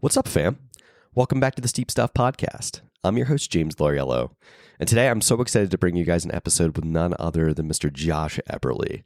What's up, fam? Welcome back to the Steep Stuff Podcast. I'm your host, James Loriello, and today I'm so excited to bring you guys an episode with none other than Mr. Josh Eberly.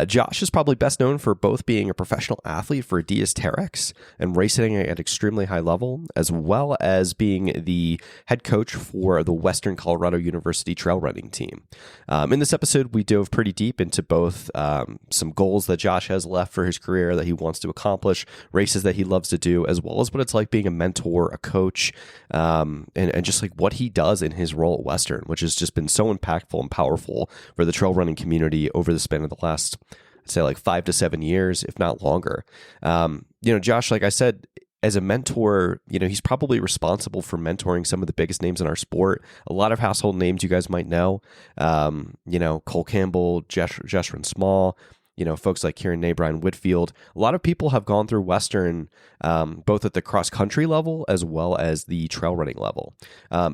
Josh is probably best known for both being a professional athlete for Adidas Terrex and racing at extremely high level, as well as being the head coach for the Western Colorado University trail running team. In this episode, we dove pretty deep into both some goals that Josh has left for his career that he wants to accomplish, races that he loves to do, as well as what it's like being a mentor, a coach, and just like what he does in his role at Western, which has just been so impactful and powerful for the trail running community over the span of the last, I'd say, like 5 to 7 years, if not longer. Josh, like I said, as a mentor, he's probably responsible for mentoring some of the biggest names in our sport. A lot of household names you guys might know. Cole Campbell, Jeshrin Small, folks like Kieran Nay, Whitfield. A lot of people have gone through Western, both at the cross country level as well as the trail running level.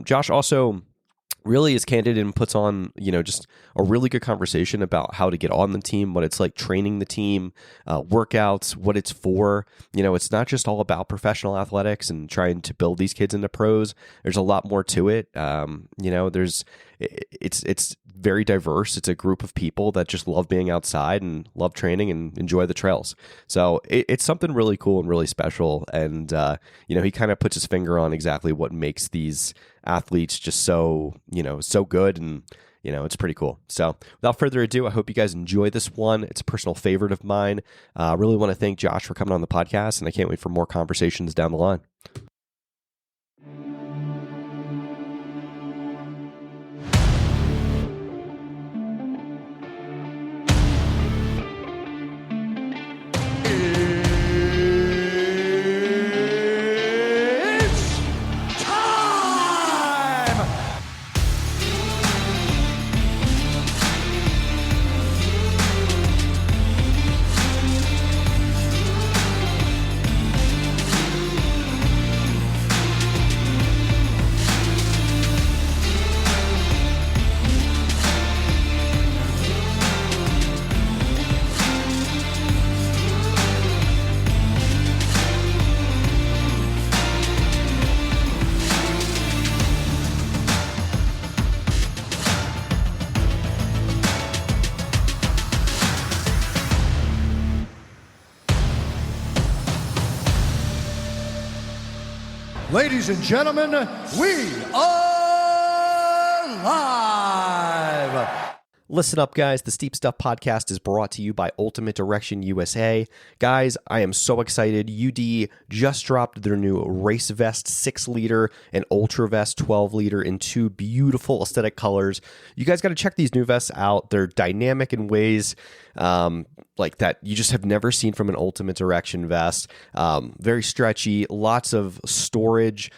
Josh also really is candid and puts on, just a really good conversation about how to get on the team, what it's like training the team, workouts, what it's for. It's not just all about professional athletics and trying to build these kids into pros. There's a lot more to it. It's very diverse. It's a group of people that just love being outside and love training and enjoy the trails. So it's something really cool and really special. And, he kind of puts his finger on exactly what makes these athletes just so good. And, it's pretty cool. So without further ado, I hope you guys enjoy this one. It's a personal favorite of mine. I really want to thank Josh for coming on the podcast, and I can't wait for more conversations down the line. Ladies and gentlemen, we are live. Listen up, guys. The Steep Stuff Podcast is brought to you by Ultimate Direction USA. Guys, I am so excited. UD just dropped their new Race Vest 6-liter and Ultra Vest 12-liter in 2 beautiful aesthetic colors. You guys got to check these new vests out. They're dynamic in ways like that you just have never seen from an Ultimate Direction vest. Very stretchy, lots of storage,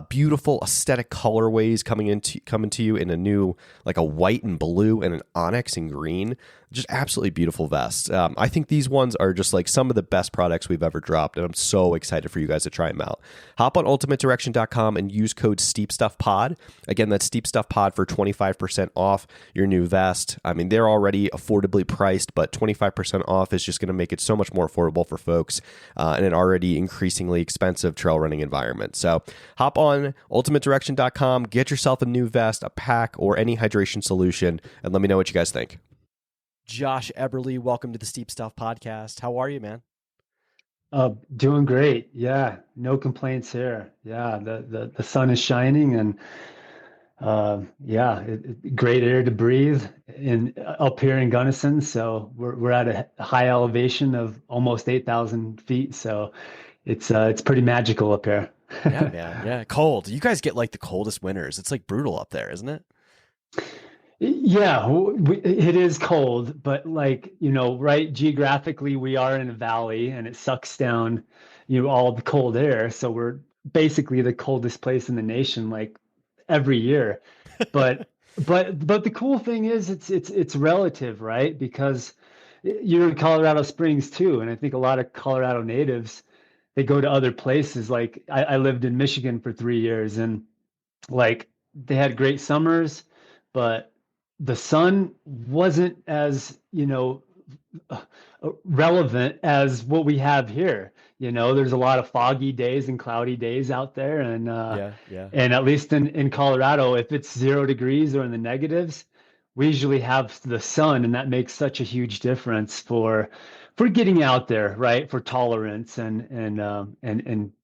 beautiful aesthetic colorways coming to you in a new, like a white and blue and an onyx and green. Just absolutely beautiful vests. I think these ones are just like some of the best products we've ever dropped, and I'm so excited for you guys to try them out. Hop on ultimatedirection.com and use code SteepStuffPod. Again, that's SteepStuffPod for 25% off your new vest. I mean, they're already affordably priced, but 25% off is just going to make it so much more affordable for folks in an already increasingly expensive trail running environment. So hop on ultimatedirection.com, get yourself a new vest, a pack, or any hydration solution, and let me know what you guys think. Josh Eberly, welcome to the Steep Stuff Podcast. How are you, man? Doing great. Yeah, no complaints here. Yeah, the sun is shining, and great air to breathe up here in Gunnison. So we're at a high elevation of almost 8,000 feet. So it's pretty magical up here. Yeah, man. Yeah, cold. You guys get like the coldest winters. It's like brutal up there, isn't it? Yeah, it is cold, but right, geographically we are in a valley and it sucks down, all the cold air. So we're basically the coldest place in the nation, like every year. But the cool thing is it's relative, right? Because you're in Colorado Springs too. And I think a lot of Colorado natives, they go to other places. Like I lived in Michigan for 3 years, and like they had great summers, but the sun wasn't as, relevant as what we have here. There's a lot of foggy days and cloudy days out there, Yeah, yeah. and at least in Colorado, if it's 0 degrees or in the negatives, we usually have the sun, and that makes such a huge difference for getting out there, right? For tolerance and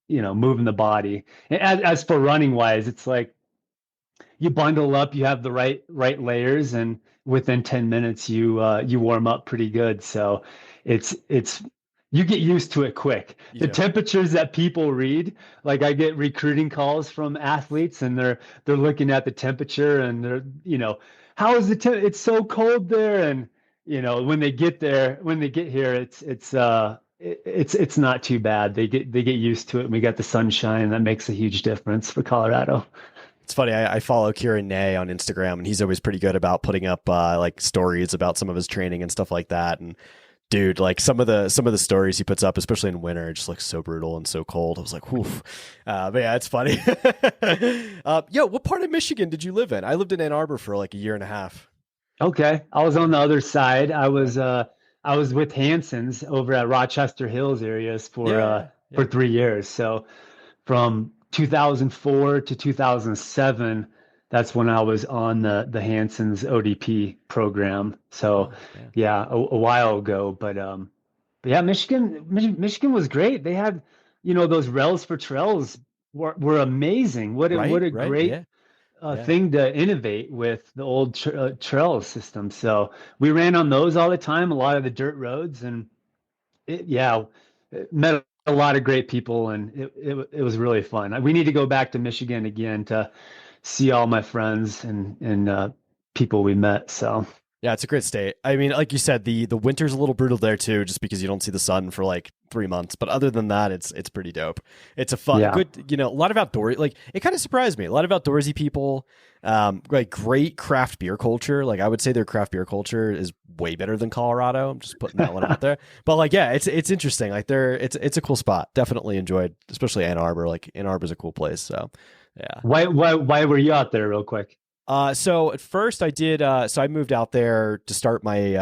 moving the body. And as for running wise, it's like you bundle up, you have the right layers, and within 10 minutes you warm up pretty good. So it's you get used to it quick. The Yeah. temperatures that people read, like I get recruiting calls from athletes, and they're looking at the temperature, and they're, how is the it's so cold there, and when they get here, it's not too bad. They get used to it, and we got the sunshine, and that makes a huge difference for Colorado. It's funny. I follow Kieran Nay on Instagram, and he's always pretty good about putting up like stories about some of his training and stuff like that. And dude, like some of the stories he puts up, especially in winter, it just looks so brutal and so cold. I was like, "Woof." But yeah, it's funny. What part of Michigan did you live in? I lived in Ann Arbor for like a year and a half. Okay, I was on the other side. I was with Hanson's over at Rochester Hills areas for 3 years. So from 2004 to 2007, that's when I was on the Hanson's ODP program. So a while ago, but yeah, Michigan was great. They had, those rails for trails were amazing. What a great thing to innovate with the old trail system. So we ran on those all the time, a lot of the dirt roads, and met a lot of great people, and it was really fun. We need to go back to Michigan again to see all my friends and people we met. So yeah, it's a great state. I mean, like you said, the winter's a little brutal there too, just because you don't see the sun for like 3 months. But other than that, it's pretty dope. It's a fun, good, a lot of outdoor. Like it kind of surprised me. A lot of outdoorsy people, like great craft beer culture. Like I would say their craft beer culture is way better than Colorado. I'm just putting that one out there. But like, yeah, it's interesting. Like it's a cool spot. Definitely enjoyed, especially Ann Arbor. Like Ann Arbor's a cool place. So yeah. Why were you out there real quick? So at first I did, so I moved out there to start my,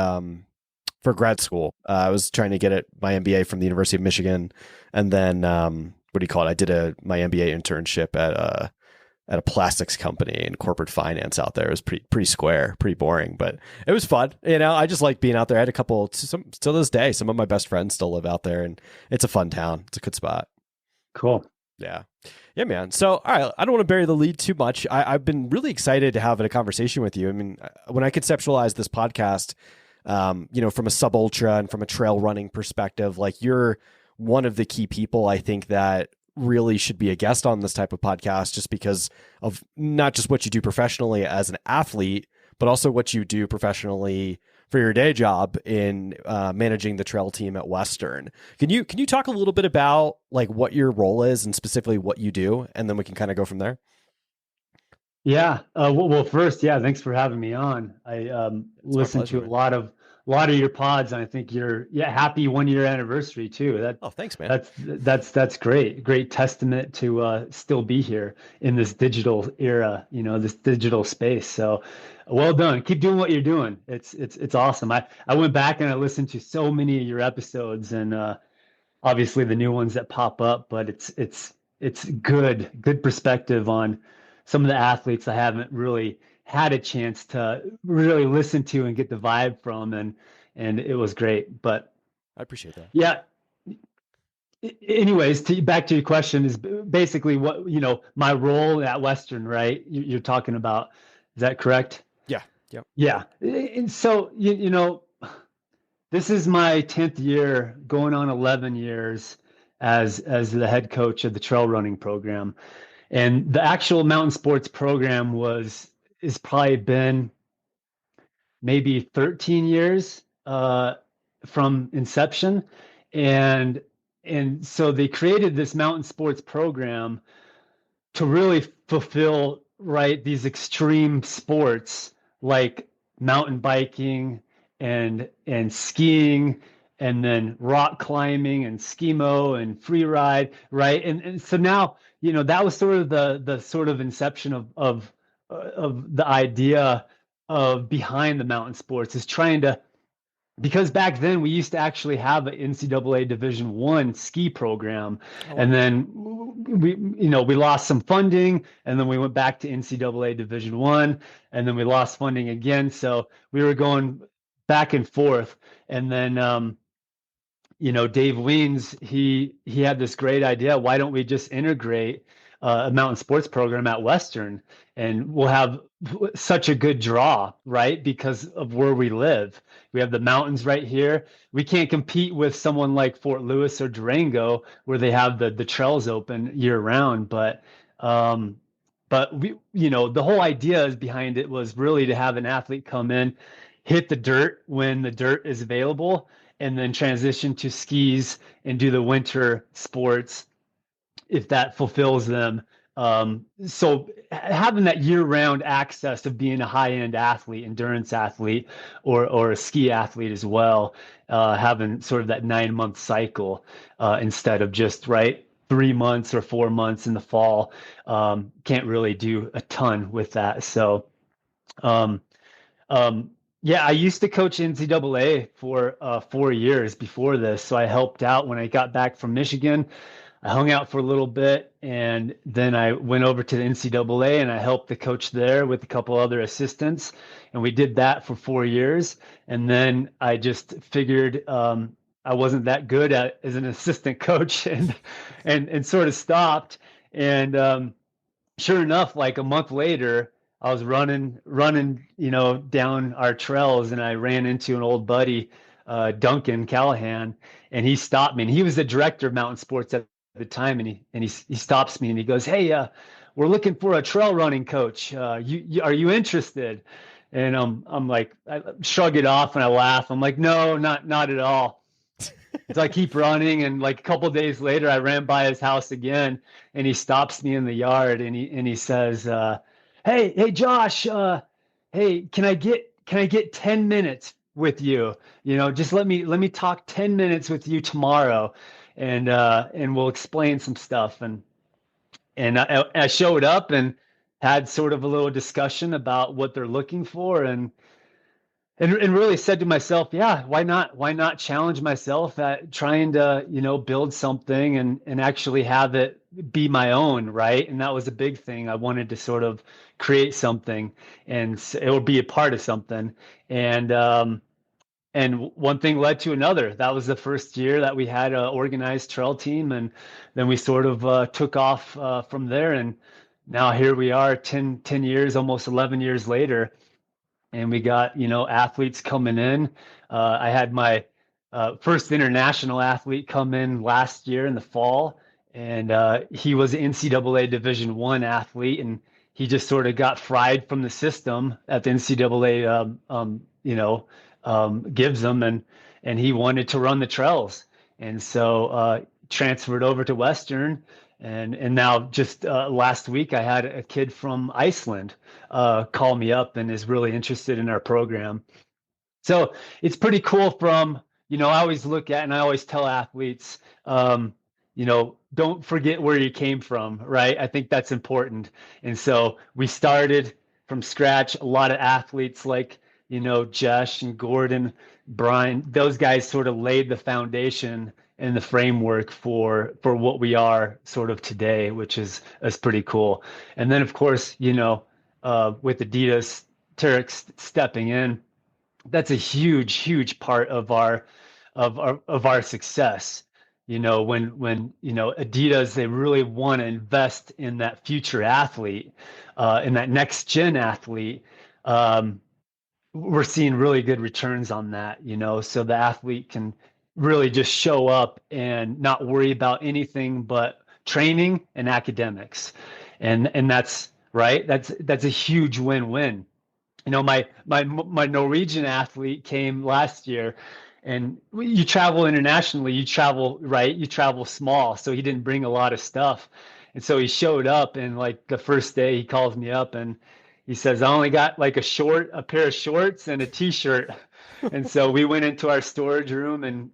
for grad school. I was trying to get my MBA from the University of Michigan. And then, what do you call it? I did my MBA internship at a plastics company in corporate finance out there. It was pretty square, pretty boring, but it was fun. I just like being out there. I had a couple, to this day, some of my best friends still live out there, and it's a fun town. It's a good spot. Cool. Yeah. Yeah, man. So, all right, I don't want to bury the lead too much. I've been really excited to have a conversation with you. I mean, when I conceptualized this podcast, from a sub ultra and from a trail running perspective, like you're one of the key people I think that really should be a guest on this type of podcast, just because of not just what you do professionally as an athlete, but also what you do professionally for your day job in managing the trail team at Western. Can you talk a little bit about like what your role is and specifically what you do, and then we can kind of go from there? Yeah. Well, first, thanks for having me on. I listened to a lot of your pods, and I think you're happy 1 year anniversary too. Thanks, man. That's great. Great testament to still be here in this digital era, this digital space. So well done. Keep doing what you're doing. It's awesome. I went back and I listened to so many of your episodes, and obviously the new ones that pop up, but it's good perspective on some of the athletes I haven't really had a chance to really listen to and get the vibe from, and it was great. But I appreciate that. Yeah. Anyways, back to your question is basically what, my role at Western, right? You're talking about, is that correct? Yeah. Yeah. Yeah. And so, this is my 10th year, going on 11 years as the head coach of the trail running program. And the actual mountain sports program is probably been maybe 13 years from inception. And so they created this mountain sports program to really fulfill, right, these extreme sports like mountain biking and skiing, and then rock climbing and skimo and free ride, right? And so now, that was sort of the sort of inception of the idea of behind the mountain sports, is trying to because back then we used to actually have an NCAA Division One ski program, Oh, wow. and then we lost some funding, and then we went back to NCAA Division One, and then we lost funding again. So we were going back and forth, and then Dave Weens, he had this great idea. Why don't we just integrate a mountain sports program at Western, and we'll have such a good draw, right? Because of where we live. We have the mountains right here. We can't compete with someone like Fort Lewis or Durango where they have the trails open year round. Um, but the whole idea is behind it was really to have an athlete come in, hit the dirt when the dirt is available, and then transition to skis and do the winter sports if that fulfills them. So having that year-round access of being a high-end athlete, endurance athlete, or a ski athlete as well, having sort of that 9-month cycle instead of just 3 months or 4 months in the fall, can't really do a ton with that. So um, um, yeah, I used to coach NCAA for 4 years before this. So I helped out when I got back from Michigan. I hung out for a little bit, and then I went over to the NCAA and I helped the coach there with a couple other assistants. And we did that for 4 years. And then I just figured I wasn't that good as an assistant coach, and sort of stopped. And sure enough, like a month later, I was running, down our trails, and I ran into an old buddy, Duncan Callahan, and he stopped me. And he was the director of mountain sports at the time, and he stops me and he goes, "Hey, we're looking for a trail running coach. Are you interested?" And I'm like, I shrug it off and I laugh. I'm like, "No, not at all." So I keep running, and like a couple of days later, I ran by his house again, and he stops me in the yard, and he says, "Hey, Josh, hey, can I get 10 minutes with you? Just let me talk 10 minutes with you tomorrow, and we'll explain some stuff." And I showed up and had sort of a little discussion about what they're looking for, and really said to myself, yeah, why not challenge myself at trying to, build something and actually have it be my own, right? And that was a big thing. I wanted to sort of create something, and it would be a part of something. And one thing led to another. That was the first year that we had an organized trail team, and then we sort of took off from there. And now here we are, 10 years, almost 11 years later, and we got athletes coming in. I had my first international athlete come in last year in the fall, and he was an NCAA Division One athlete, and he just sort of got fried from the system at the NCAA, gives them, and he wanted to run the trails, and so transferred over to Western. And now just last week, I had a kid from Iceland call me up and is really interested in our program. So it's pretty cool I always look at, and I always tell athletes, don't forget where you came from, right? I think that's important. And so we started from scratch. A lot of athletes like, Josh and Gordon, Brian, those guys sort of laid the foundation and the framework for what we are sort of today, which is pretty cool. And then of course, with Adidas Terrex stepping in, that's a huge part of our success. When Adidas, they really want to invest in that future athlete, in that next gen athlete. We're seeing really good returns on that, so the athlete can really just show up and not worry about anything but training and academics. And that's right. That's a huge win-win. My Norwegian athlete came last year, and you travel internationally, you travel small, so he didn't bring a lot of stuff. And so he showed up, and like the first day he calls me up and he says, "I only got like a pair of shorts and a t-shirt." And so we went into our storage room, and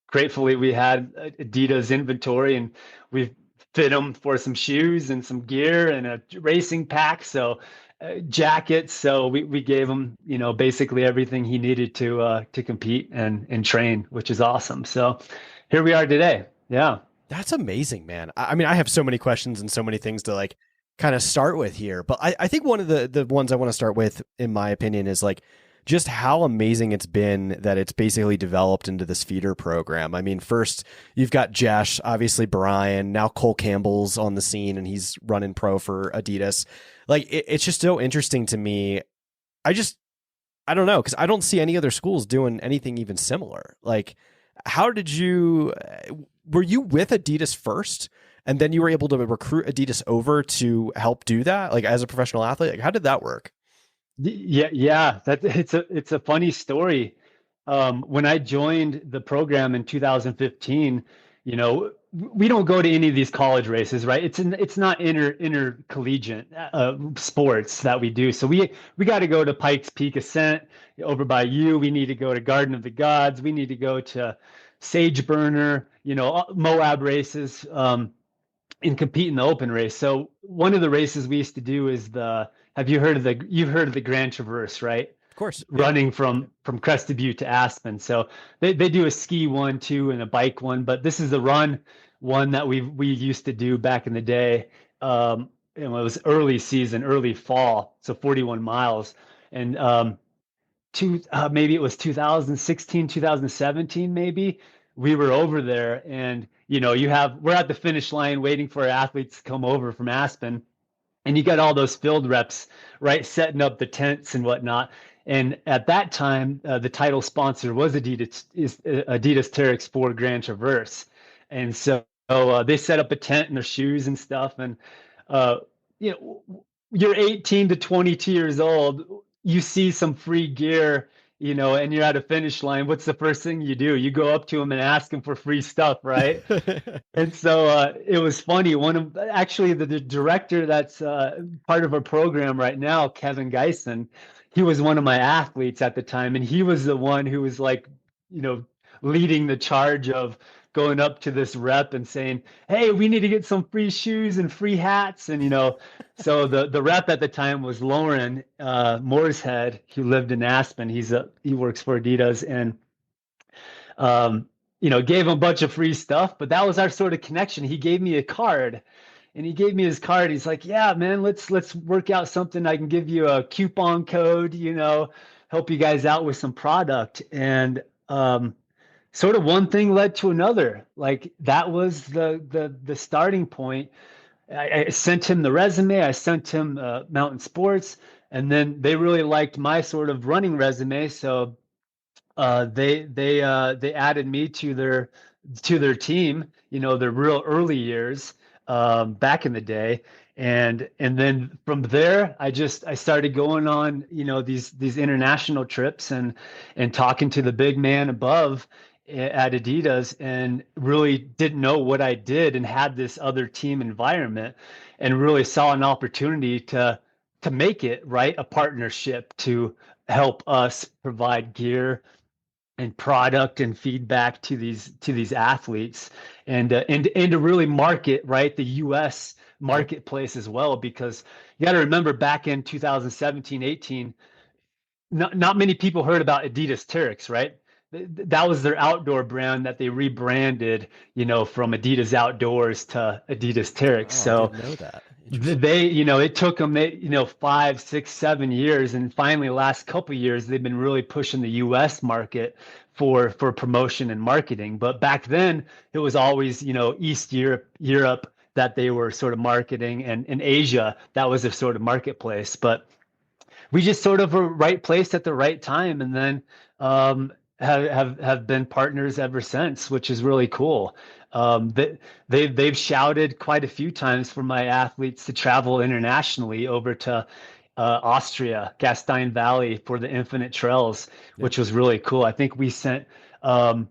gratefully we had Adidas inventory, and we fit him for some shoes and some gear and a racing pack. So jackets. So we gave him, basically everything he needed to compete and train, which is awesome. So here we are today. Yeah. That's amazing, man. I mean, I have so many questions and so many things to like kind of start with here, but I think one of the ones I want to start with, in my opinion, is like just how amazing it's been that it's basically developed into this feeder program. I mean, first you've got Jesh, obviously Brian, now Cole Campbell's on the scene and he's running pro for Adidas. Like it's just so interesting to me. I don't know, because I don't see any other schools doing anything even similar. Like, how did you, were you with Adidas first and then you were able to recruit Adidas over to help do that? Like as a professional athlete, like how did that work? Yeah, it's a funny story. When I joined the program in 2015, we don't go to any of these college races, right? It's not intercollegiate sports that we do. So we got to go to Pikes Peak Ascent over by you. We need to go to Garden of the Gods. We need to go to Sage Burner, Moab races, and compete in the open race. So one of the races we used to do is you've heard of the Grand Traverse, right? Of course. Running from Crested Butte to Aspen. So they do a ski one too and a bike one, but this is the run one that we used to do back in the day. It was early season, early fall, so 41 miles. And maybe it was 2016, 2017, maybe we were over there, and we're at the finish line waiting for our athletes to come over from Aspen, and you got all those field reps, right, setting up the tents and whatnot. And at that time, the title sponsor was Adidas Terrex for Grand Traverse, and so they set up a tent and their shoes and stuff. And you know, you're 18 to 22 years old, you see some free gear, and you're at a finish line. What's the first thing you do? You go up to them and ask them for free stuff, right? And so it was funny. Actually the director that's part of our program right now, Kevin Geisen, he was one of my athletes at the time, and he was the one who was like, leading the charge of going up to this rep and saying, "Hey, we need to get some free shoes and free hats." And so the rep at the time was Lauren Mooreshead, who lived in Aspen. He works for Adidas, and gave him a bunch of free stuff. But that was our sort of connection. He gave me a card, and he gave me his card. He's like, "Yeah, man, let's work out something. I can give you a coupon code, help you guys out with some product." And sort of one thing led to another. Like that was the starting point. I sent him the resume. I sent him Mountain Sports, and then they really liked my sort of running resume. So they added me to their team. Their real early years back in the day. And then from there, I started going on, these international trips and talking to the big man above at Adidas, and really didn't know what I did, and had this other team environment, and really saw an opportunity to make it right, a partnership to help us provide gear and product and feedback to these athletes, and to really market right the US marketplace as well, because you got to remember back in 2017, 18, not many people heard about Adidas Terrex, right? That was their outdoor brand that they rebranded, from Adidas Outdoors to Adidas Terrex. Oh, I didn't know that. It took them, 5, 6, 7 years. And finally, the last couple of years, they've been really pushing the US market for promotion and marketing. But back then it was always, East Europe that they were sort of marketing, and in Asia, that was their sort of marketplace. But we just sort of were right place at the right time. And then, have been partners ever since, which is really cool. They've shouted quite a few times for my athletes to travel internationally over to Austria, Gastein Valley, for the Infinite Trails, which was really cool. I think we sent 2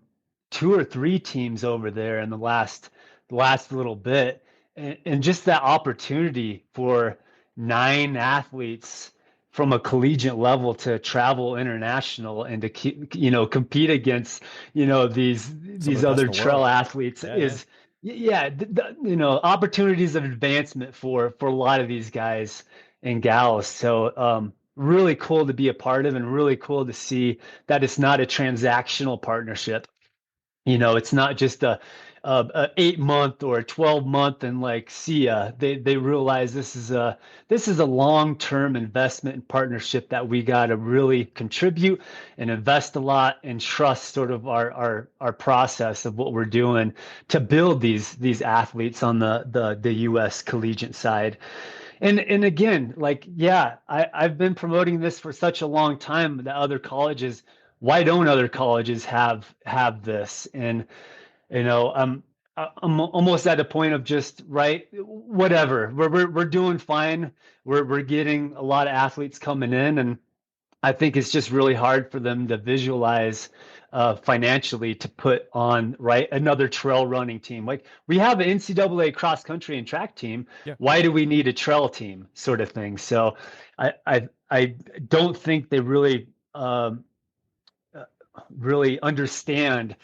or 3 teams over there in the last little bit, and just that opportunity for 9 athletes from a collegiate level to travel international and to compete against these other trail athletes opportunities of advancement for a lot of these guys. and gals. So really cool to be a part of, and really cool to see that it's not a transactional partnership. It's not just a 8 month or a 12 month and like see ya. They realize this is a long-term investment and partnership that we got to really contribute and invest a lot and trust sort of our process of what we're doing to build these athletes on the US collegiate side. And again, like, yeah, I've been promoting this for such a long time that other colleges, why don't other colleges have this? And I'm almost at a point of just, right, whatever. We're doing fine. We're getting a lot of athletes coming in, and I think it's just really hard for them to visualize financially to put on, right, another trail running team. Like, we have an NCAA cross country and track team. Yeah. Why do we need a trail team, sort of thing? So I don't think they really understand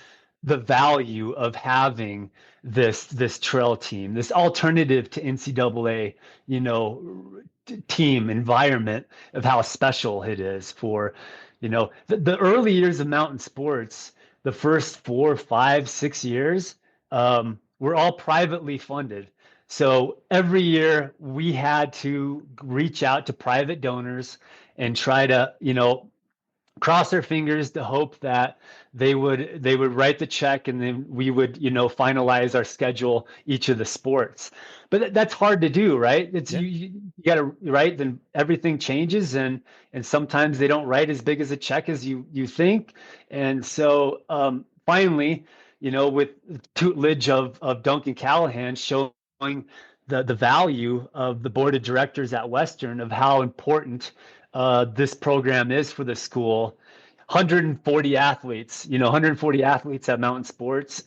the value of having this trail team, this alternative to NCAA, team environment, of how special it is for, the early years of mountain sports. The first 4, 5, 6 years were all privately funded. So every year we had to reach out to private donors and try to, cross our fingers to hope that they would write the check, and then we would finalize our schedule each of the sports. But that's hard to do, right? It's you got to, right, then everything changes, and sometimes they don't write as big as a check as you think. And so finally, with tutelage of Duncan Callahan, showing the value of the board of directors at Western, of how important this program is for the school. 140 athletes, 140 athletes at Mountain Sports,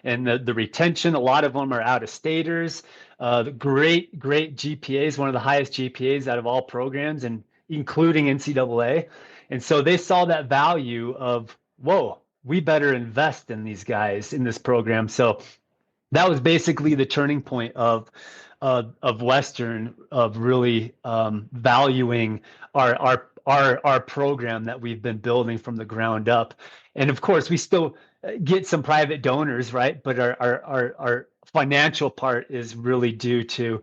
and the retention. A lot of them are out of staters. The great GPAs, one of the highest GPAs out of all programs, and including NCAA. And so they saw that value of, whoa, we better invest in these guys in this program. So that was basically the turning point of Western, of really valuing our program that we've been building from the ground up. And of course, we still get some private donors, right? But our financial part is really due to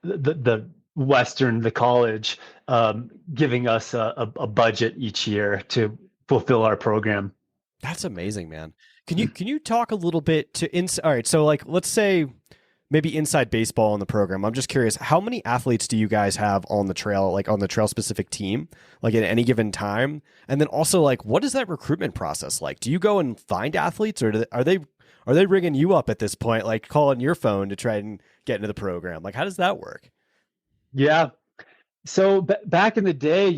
the Western, the college, giving us a budget each year to fulfill our program. That's amazing, man. Can you talk a little bit to all right, so like, let's say maybe inside baseball in the program. I'm just curious, how many athletes do you guys have on the trail, like on the trail specific team, like at any given time? And then also, like, what is that recruitment process like? Do you go and find athletes, or are they ringing you up at this point, like calling your phone to try and get into the program? Like, how does that work? Yeah. So back in the day,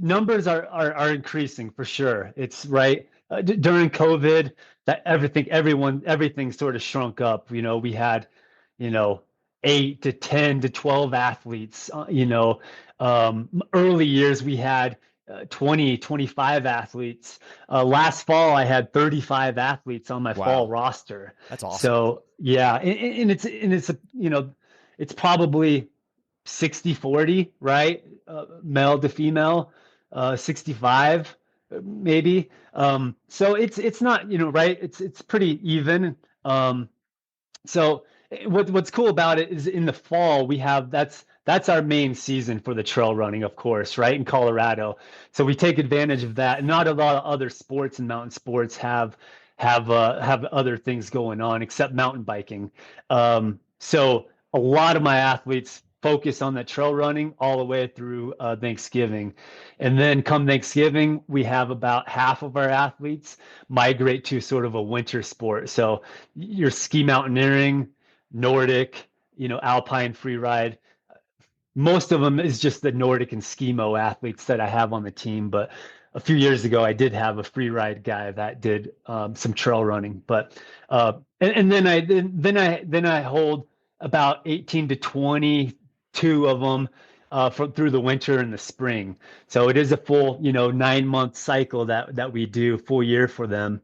numbers are increasing for sure. It's right. During COVID, that everything sort of shrunk up. We had, 8 to 10 to 12 athletes. Early years we had 20, 25 athletes. Last fall I had 35 athletes on my fall roster. That's awesome. So yeah, and it's probably 60-40, right? Male to female, 65 maybe. So it's not, right? It's pretty even. So what's cool about it is in the fall we have, that's our main season for the trail running, of course, right, in Colorado. So we take advantage of that. And not a lot of other sports and mountain sports have other things going on except mountain biking. So a lot of my athletes focus on that trail running all the way through Thanksgiving. And then come Thanksgiving, we have about half of our athletes migrate to sort of a winter sport. So your ski mountaineering, Nordic, alpine free ride. Most of them is just the Nordic and skimo athletes that I have on the team. But a few years ago, I did have a free ride guy that did some trail running. But and then I hold about 18 to 22 of them through the winter and the spring. So it is a full 9-month cycle that we do, full year for them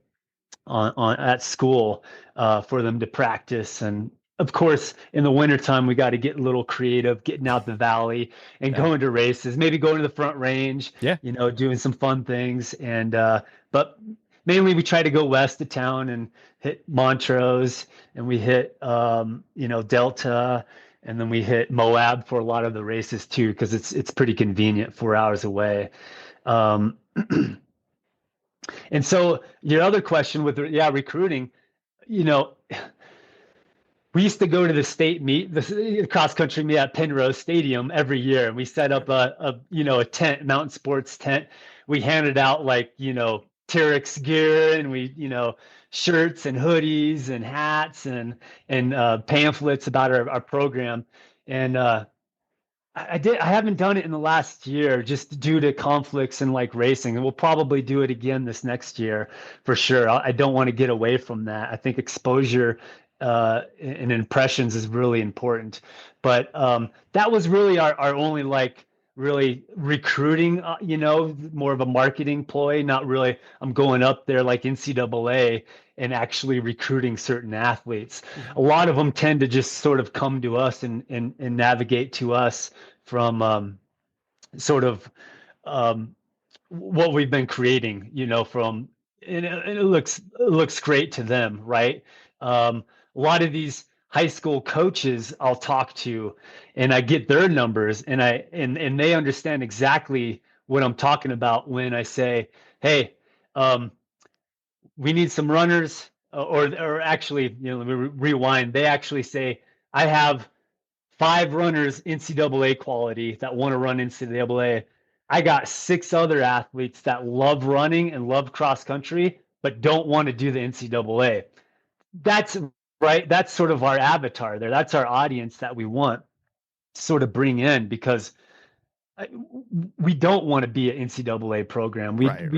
on at school, for them to practice and of course, in the wintertime, we got to get a little creative, getting out the valley and Yeah. going to races, maybe going to the Front Range, Yeah. doing some fun things. And, but mainly we try to go west of town and hit Montrose, and we hit, Delta, and then we hit Moab for a lot of the races too, because it's pretty convenient, 4 hours away. Um, and so your other question with, recruiting, you know, we used to go to the state meet, the cross country meet at Penrose Stadium every year, and we set up a tent, mountain sports tent. We handed out Terrex gear, and shirts and hoodies and hats and pamphlets about our program. And I haven't done it in the last year just due to conflicts and like racing, and we'll probably do it again this next year for sure. I don't want to get away from that. I think exposure and impressions is really important. But that was really our only like really recruiting, more of a marketing ploy. Not really, I'm going up there like NCAA and actually recruiting certain athletes. A lot of them tend to just sort of come to us and navigate to us from sort of what we've been creating, from, and it looks great to them, right? A lot of these high school coaches I'll talk to, and I get their numbers, and and they understand exactly what I'm talking about when I say, hey, we need some runners, or actually, let me rewind. They actually say, I have 5 runners NCAA quality that want to run NCAA. I got 6 other athletes that love running and love cross country, but don't want to do the NCAA. That's right. That's sort of our avatar there. That's our audience that we want to sort of bring in, because we don't want to be an NCAA program. Right.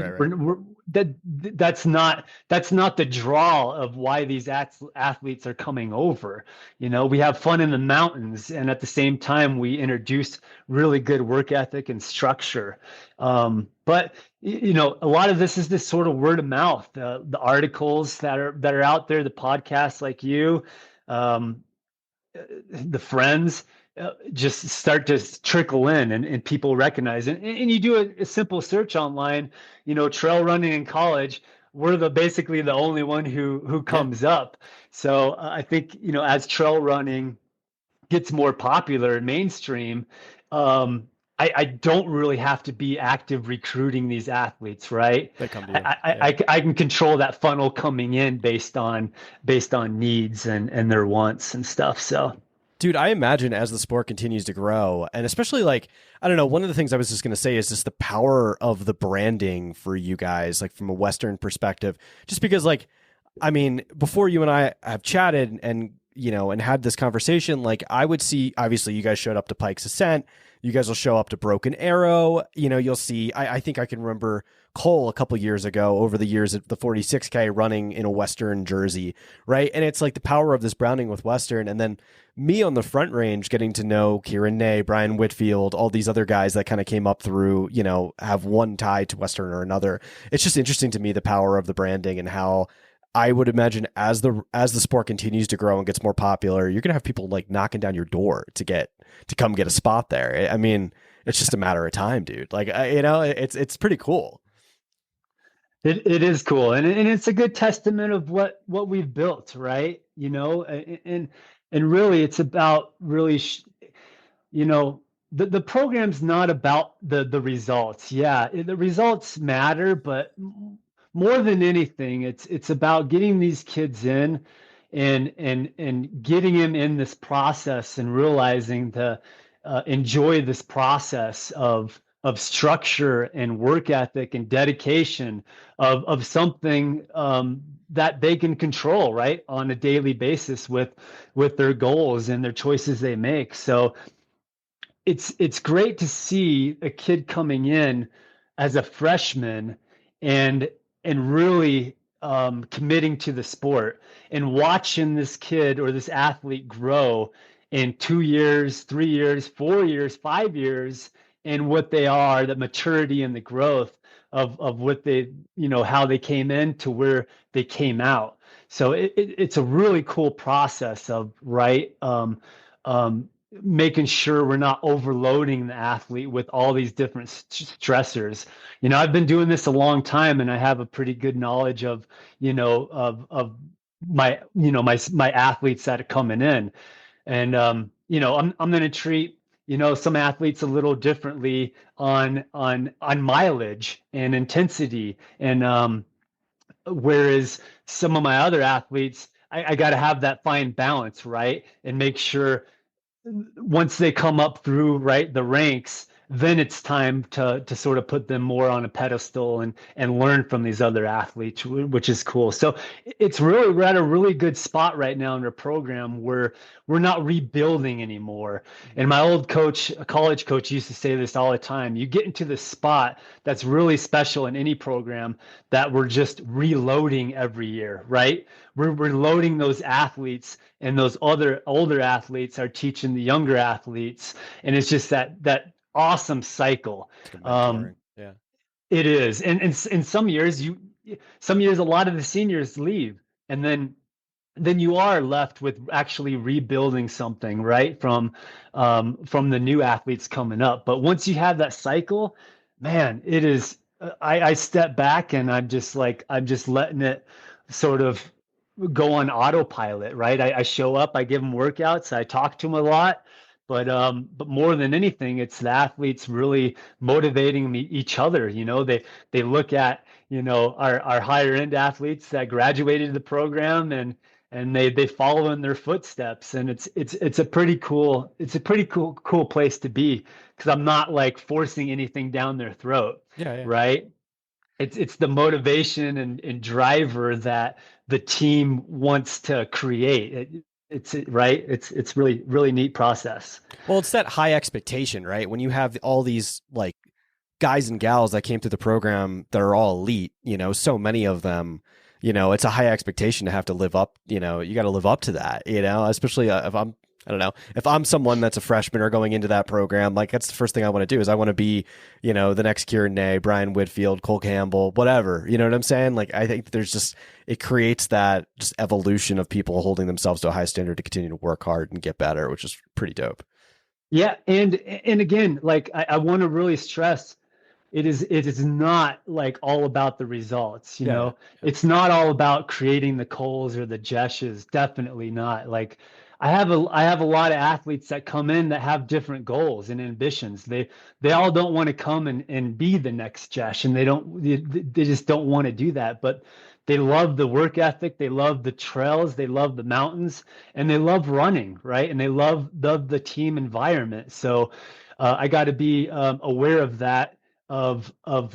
That's not the draw of why these athletes are coming over. We have fun in the mountains, and at the same time, we introduce really good work ethic and structure. But a lot of this is this sort of word of mouth, the articles that are out there, the podcasts like you, the friends. Just start to trickle in, and people recognize it. And you do a simple search online, trail running in college. We're basically the only one who comes up. So I think, as trail running gets more popular and mainstream, I don't really have to be active recruiting these athletes, right? They come to you. I can control that funnel coming in based on needs and their wants and stuff. So. Dude, I imagine as the sport continues to grow, and especially like, I don't know, one of the things I was just going to say is just the power of the branding for you guys, like from a Western perspective, just because like, I mean, before you and I have chatted and had this conversation, like I would see, obviously you guys showed up to Pike's Ascent. You guys will show up to Broken Arrow. You'll see, I think I can remember Cole a couple years ago over the years at the 46K running in a Western jersey, right? And it's like the power of this branding with Western. And then me on the Front Range getting to know Kieran Nay, Brian Whitfield, all these other guys that kind of came up through, have one tie to Western or another. It's just interesting to me, the power of the branding, and how I would imagine as the sport continues to grow and gets more popular, you're going to have people like knocking down your door to come get a spot there. I mean, it's just a matter of time, dude. Like, it's pretty cool. It is cool. And it's a good testament of what we've built, right? And really it's about really, the program's not about the results. Yeah, the results matter, but more than anything, it's about getting these kids in and getting them in this process and realizing to enjoy this process of structure and work ethic and dedication of something that they can control, right, on a daily basis with their goals and their choices they make. So it's great to see a kid coming in as a freshman and really committing to the sport, and watching this kid or this athlete grow in 2 years, 3 years, 4 years, 5 years, and what they are, the maturity and the growth of what they, how they came in to where they came out. So it's a really cool process of, right, making sure we're not overloading the athlete with all these different stressors. I've been doing this a long time, and I have a pretty good knowledge of, of my, my athletes that are coming in. And I'm going to treat some athletes a little differently on mileage and intensity, and whereas some of my other athletes, I got to have that fine balance, right, and make sure once they come up through, right, the ranks, then it's time to sort of put them more on a pedestal and learn from these other athletes, which is cool. So we're at a really good spot right now in our program where we're not rebuilding anymore. And my old coach, a college coach, used to say this all the time: you get into the spot that's really special in any program, that we're just reloading every year, right? We're loading those athletes, and those other older athletes are teaching the younger athletes, and it's just that awesome cycle. Yeah. It is. And in some years, a lot of the seniors leave, and then you are left with actually rebuilding something, right, from the new athletes coming up. But once you have that cycle, man, it is. I step back, and I'm just letting it sort of go on autopilot, right? I show up, I give them workouts, I talk to them a lot, but more than anything, it's the athletes really motivating each other. They look at our higher end athletes that graduated the program, and they follow in their footsteps, and it's a pretty cool place to be, because I'm not like forcing anything down their throat. Yeah. Right. It's the motivation and driver that the team wants to create. It's right. It's really, really neat process. Well, it's that high expectation, right? When you have all these like guys and gals that came through the program that are all elite, so many of them, it's a high expectation to have to live up, you got to live up to that, especially if I don't know, if I'm someone that's a freshman or going into that program, like that's the first thing I want to do is I want to be, the next Kieran Nay, Brian Whitfield, Cole Campbell, whatever, you know what I'm saying? Like, I think it creates that just evolution of people holding themselves to a high standard to continue to work hard and get better, which is pretty dope. Yeah. And again, like I want to really stress, it is not like all about the results, Yeah. It's not all about creating the Coles or the Jeshes. Definitely not. Like I have a lot of athletes that come in that have different goals and ambitions. They all don't want to come and be the next Jesh, and they just don't want to do that. But they love the work ethic, they love the trails, they love the mountains, and they love running, right? And they love the team environment. So I got to be aware of that, of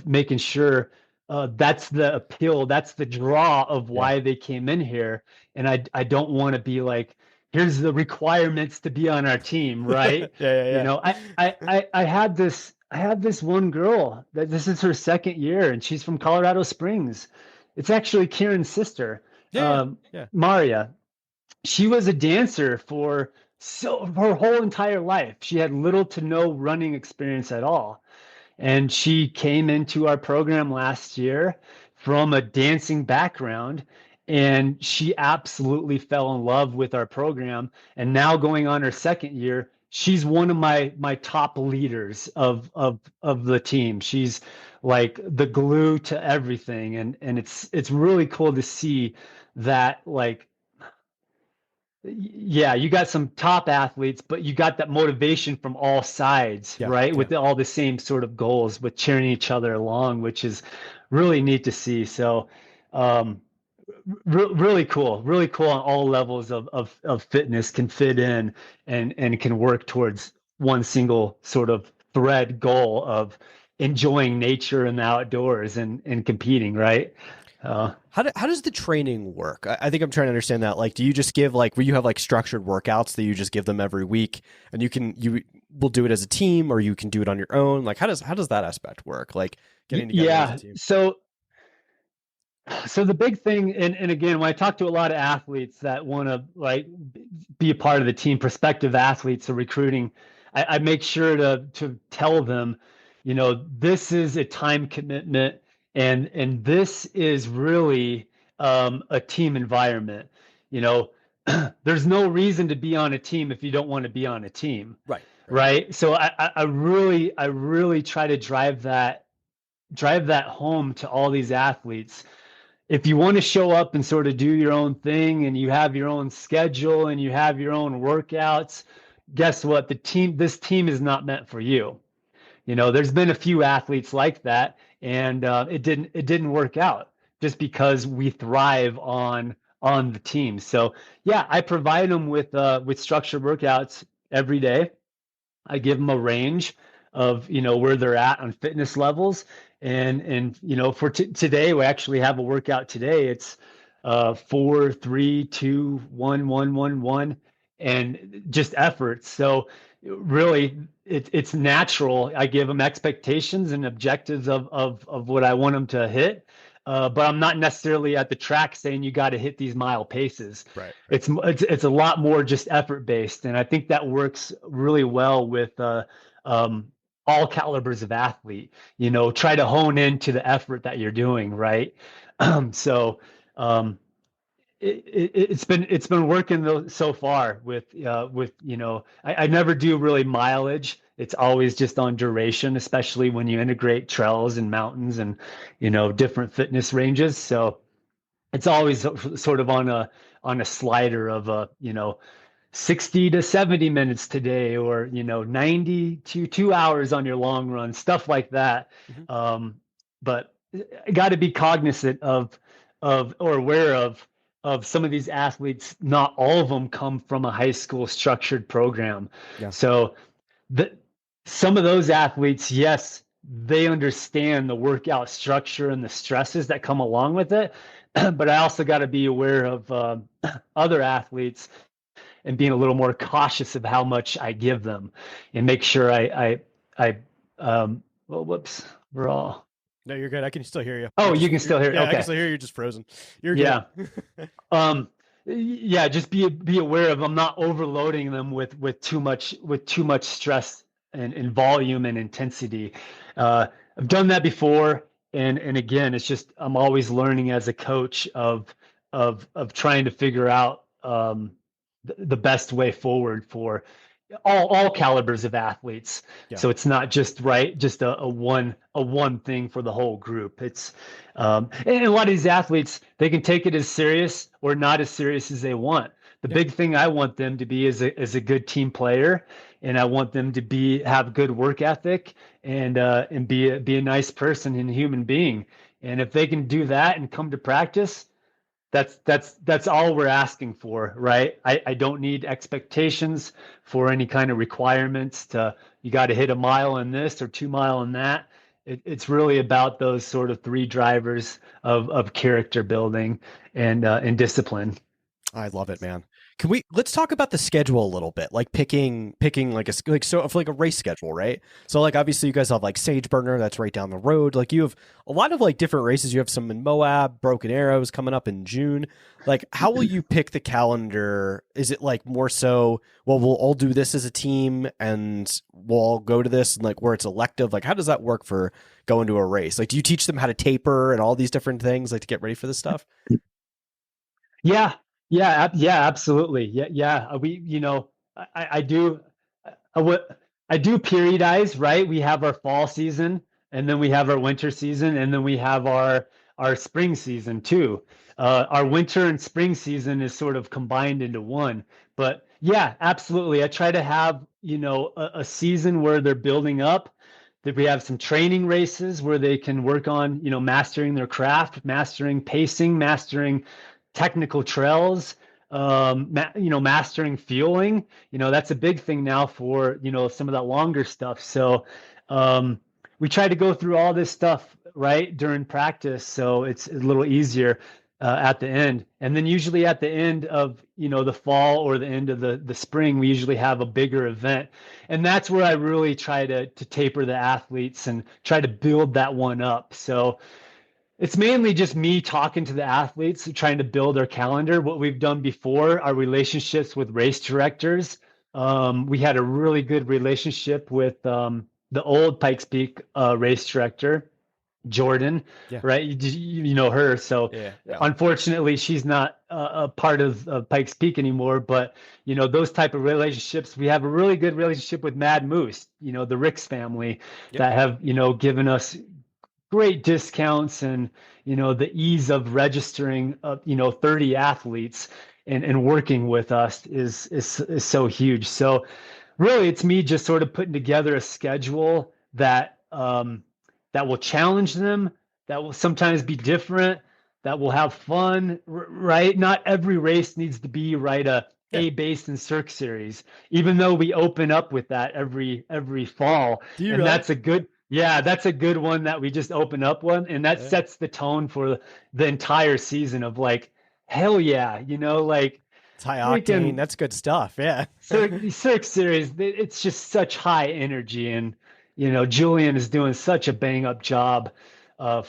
making sure that's the appeal, that's the draw of why they came in here. And I don't want to be like, here's the requirements to be on our team, right? Yeah. I had this one girl that this is her second year, and she's from Colorado Springs. It's actually Kieran's sister, Maria. She was a dancer for her whole entire life. She had little to no running experience at all. And she came into our program last year from a dancing background, and she absolutely fell in love with our program. And now going on her second year, she's one of my top leaders of the team. She's like the glue to everything. And it's really cool to see that, like, yeah, you got some top athletes, but you got that motivation from all sides, right? With all the same sort of goals, with cheering each other along, which is really neat to see. So, really cool on all levels of fitness, can fit in and can work towards one single sort of thread goal of enjoying nature and the outdoors and competing, right? How does the training work? I think I'm trying to understand that. Like, do you just give where you have structured workouts that you just give them every week, and you will do it as a team, or you can do it on your own? Like, how does that aspect work? Like getting together as a team? So the big thing, and again, when I talk to a lot of athletes that want to be a part of the team, prospective athletes or recruiting, I make sure to tell them, this is a time commitment. And this is really a team environment. You know, there's no reason to be on a team if you don't want to be on a team. Right. So I really try to drive that home to all these athletes. If you want to show up and sort of do your own thing and you have your own schedule and you have your own workouts, guess what? This team is not meant for you. You know, there's been a few athletes like that, and it didn't work out just because we thrive on the team. So yeah, I provide them with structured workouts every day. I give them a range of, you know, where they're at on fitness levels. And you know, for today, we actually have a workout today. It's 4, 3, 2, 1, 1, 1, 1, and just effort. So really, it's natural. I give them expectations and objectives of what I want them to hit. But I'm not necessarily at the track saying you got to hit these mile paces. Right. It's a lot more just effort based, and I think that works really well with all calibers of athlete. You know, try to hone into the effort that you're doing, right? So it's been working so far with you know, I never do really mileage. It's always just on duration, especially when you integrate trails and mountains and, you know, different fitness ranges. So it's always sort of on a slider of you know, 60 to 70 minutes today, or, you know, 90 to 2 hours on your long run, stuff like that. Mm-hmm. But I got to be cognizant of or aware of some of these athletes. Not all of them come from a high school structured program. Yeah. So some of those athletes, yes, they understand the workout structure and the stresses that come along with it. But I also got to be aware of other athletes and being a little more cautious of how much I give them, and make sure well, whoops, we're all. No, you're good. I can still hear you. Oh, you can still hear. Yeah, okay. I can still hear you. Just frozen. You're good. Yeah. Yeah, just be aware of, I'm not overloading them with too much stress and volume and intensity. I've done that before, and again, it's just, I'm always learning as a coach of trying to figure out the best way forward for all calibers of athletes. Yeah. So it's not just a one thing for the whole group. It's and a lot of these athletes, they can take it as serious or not as serious as they want. The big thing I want them to be is a good team player, and I want them to have good work ethic and be a nice person and human being. And if they can do that and come to practice, that's all we're asking for, right? I don't need expectations for any kind of requirements you got to hit a mile in this or 2 mile in that. It's really about those sort of 3 drivers of character building and discipline. I love it, man. Let's talk about the schedule a little bit, like picking like a race schedule, right? So like, obviously you guys have like Sage Burner, that's right down the road. Like you have a lot of like different races. You have some in Moab, Broken Arrows coming up in June. Like, how will you pick the calendar? Is it like more so, well, we'll all do this as a team and we'll all go to this, and like where it's elective? Like, how does that work for going to a race? Like, do you teach them how to taper and all these different things, like to get ready for this stuff? Yeah, absolutely. Yeah. We, you know, I do periodize, right? We have our fall season, and then we have our winter season, and then we have our spring season too. Our winter and spring season is sort of combined into one. But yeah, absolutely. I try to have, you know, a season where they're building up, that we have some training races where they can work on, you know, mastering their craft, mastering pacing, mastering technical trails, you know, mastering fueling. You know, that's a big thing now for, you know, some of that longer stuff. So we try to go through all this stuff right during practice, so it's a little easier at the end. And then usually at the end of, you know, the fall or the end of the spring, we usually have a bigger event, and that's where I really try to taper the athletes and try to build that one up. So it's mainly just me talking to the athletes, trying to build their calendar. What we've done before, our relationships with race directors. We had a really good relationship with the old Pikes Peak race director. Jordan, Yeah. right? You know her. So Yeah. Yeah. unfortunately, she's not a part of Pikes Peak anymore. But, those type of relationships, we have a really good relationship with Mad Moose, the Ricks family Yep. that have, given us great discounts and, the ease of registering, 30 athletes and working with us is so huge. So really, it's me just sort of putting together a schedule that will challenge them, that will sometimes be different, that will have fun, right? Not every race needs to be right Yeah. a based in Cirque series, even though we open up with that every fall, Do you and really? that's a good one that we just open up one, and that Yeah. sets the tone for the entire season of like, hell yeah, like It's high octane. freaking That's good stuff. Yeah. Cirque series, it's just such high energy, and Julian is doing such a bang up job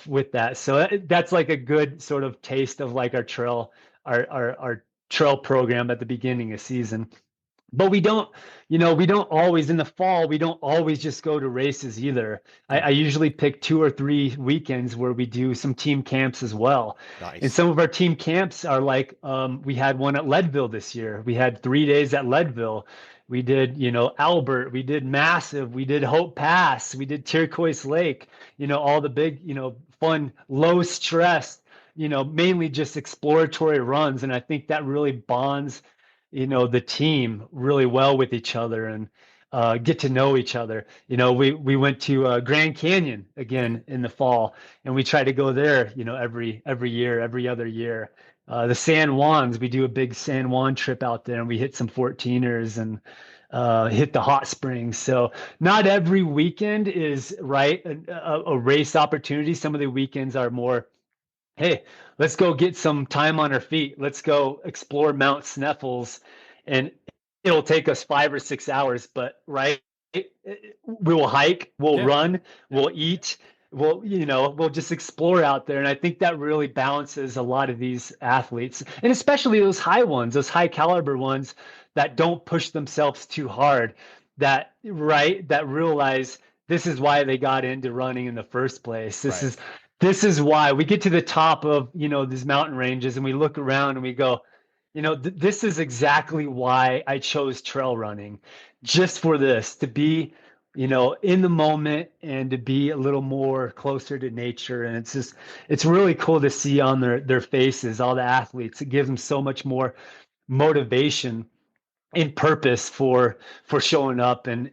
with that. So that's like a good sort of taste of like our trail program at the beginning of season. But we don't always in the fall, we don't always just go to races either. I, Yeah. I usually pick 2 or 3 weekends where we do some team camps as well. And Nice. some of our team camps are like, we had one at Leadville this year. We had 3 days at Leadville. We did, Albert, we did Massive, we did Hope Pass, we did Turquoise Lake, all the big, fun, low stress, mainly just exploratory runs. And I think that really bonds the team really well with each other and get to know each other. We went to Grand Canyon again in the fall, and we try to go there, every year, every other year. The San Juans, we do a big San Juan trip out there, and we hit some 14ers and hit the hot springs. So not every weekend is right a race opportunity. Some of the weekends are more, hey, let's go get some time on our feet. Let's go explore Mount Sneffels, and it'll take us 5 or 6 hours, but right, we will hike, we'll Yeah. run, Yeah. we'll eat, we'll just explore out there. And I think that really balances a lot of these athletes, and especially those high ones, those high caliber ones that don't push themselves too hard, that realize this is why they got into running in the first place. Right. This is why we get to the top of, these mountain ranges, and we look around and we go, this is exactly why I chose trail running, just for this, to be, in the moment and to be a little more closer to nature. And it's really cool to see on their faces, all the athletes. It gives them so much more motivation and purpose for showing up and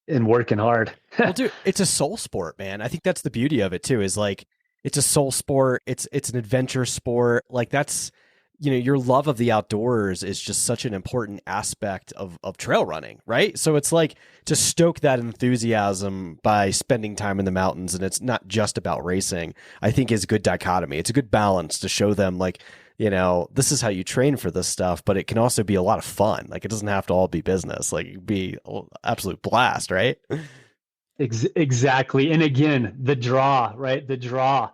working hard. Well, dude, it's a soul sport, man. I think that's the beauty of it too, is like it's a soul sport. It's an adventure sport. Like that's, your love of the outdoors is just such an important aspect of trail running, right? So it's like to stoke that enthusiasm by spending time in the mountains, and it's not just about racing, I think is a good dichotomy. It's a good balance to show them like, this is how you train for this stuff, but it can also be a lot of fun. Like it doesn't have to all be business. Like it'd be an absolute blast, right? Exactly. And again, the draw, right? The draw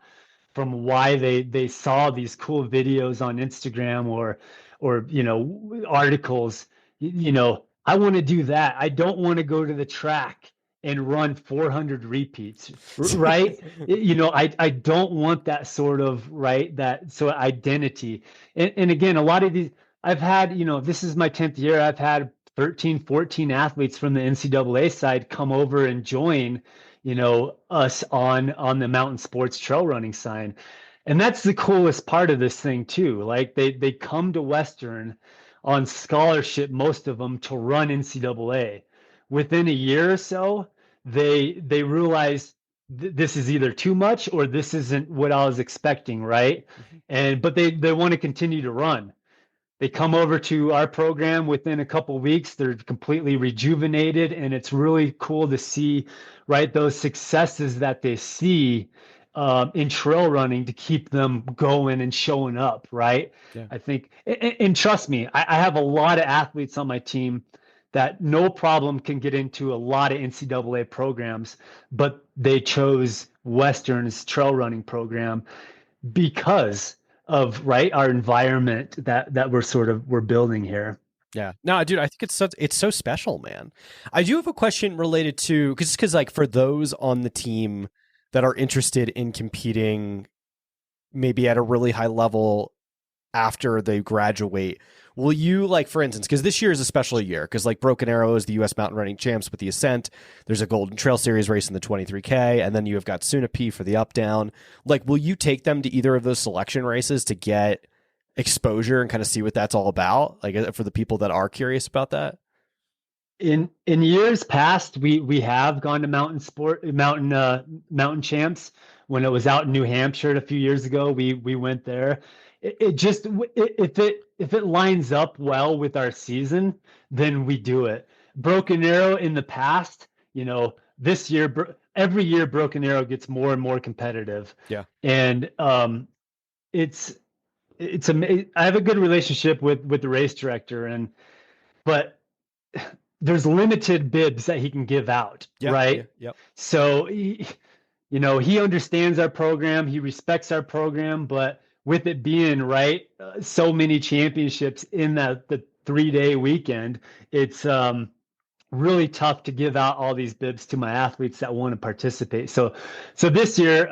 from why they saw these cool videos on Instagram or articles. I want to do that. I don't want to go to the track and run 400 repeats, right? I don't want that sort of, right, that sort of identity. And again, a lot of these I've had, this is my 10th year. I've had 13, 14 athletes from the NCAA side come over and join, us on the mountain sports trail running sign. And that's the coolest part of this thing too. Like they come to Western on scholarship, most of them, to run NCAA. Within a year or so, they realize this is either too much or this isn't what I was expecting, right? Mhm. But they want to continue to run. They come over to our program within a couple of weeks. They're completely rejuvenated, and it's really cool to see, right, those successes that they see in trail running to keep them going and showing up, right? Yeah. I think, and trust me, I have a lot of athletes on my team that no problem can get into a lot of NCAA programs, but they chose Western's trail running program because of, right, our environment that we're building here. Yeah. No, dude, I think it's so special, man. I do have a question related to because like for those on the team that are interested in competing maybe at a really high level after they graduate, will you like for instance, because this year is a special year because like Broken Arrow is the US mountain running champs with the Ascent, there's a Golden Trail Series race in the 23K, and then you have got Sunapee for the up down. Like will you take them to either of those selection races to get exposure and kind of see what that's all about, like for the people that are curious about that? In years past, we have gone to mountain champs. When it was out in New Hampshire a few years ago, we went there. It just if it lines up well with our season, then we do it. Broken Arrow in the past, this year, every year Broken Arrow gets more and more competitive. Yeah. And it's I have a good relationship with the race director, but there's limited bibs that he can give out, Yeah. right? Yeah. Yep. So he understands our program, he respects our program, but with it being right, so many championships in the 3-day weekend, it's really tough to give out all these bibs to my athletes that want to participate. So this year,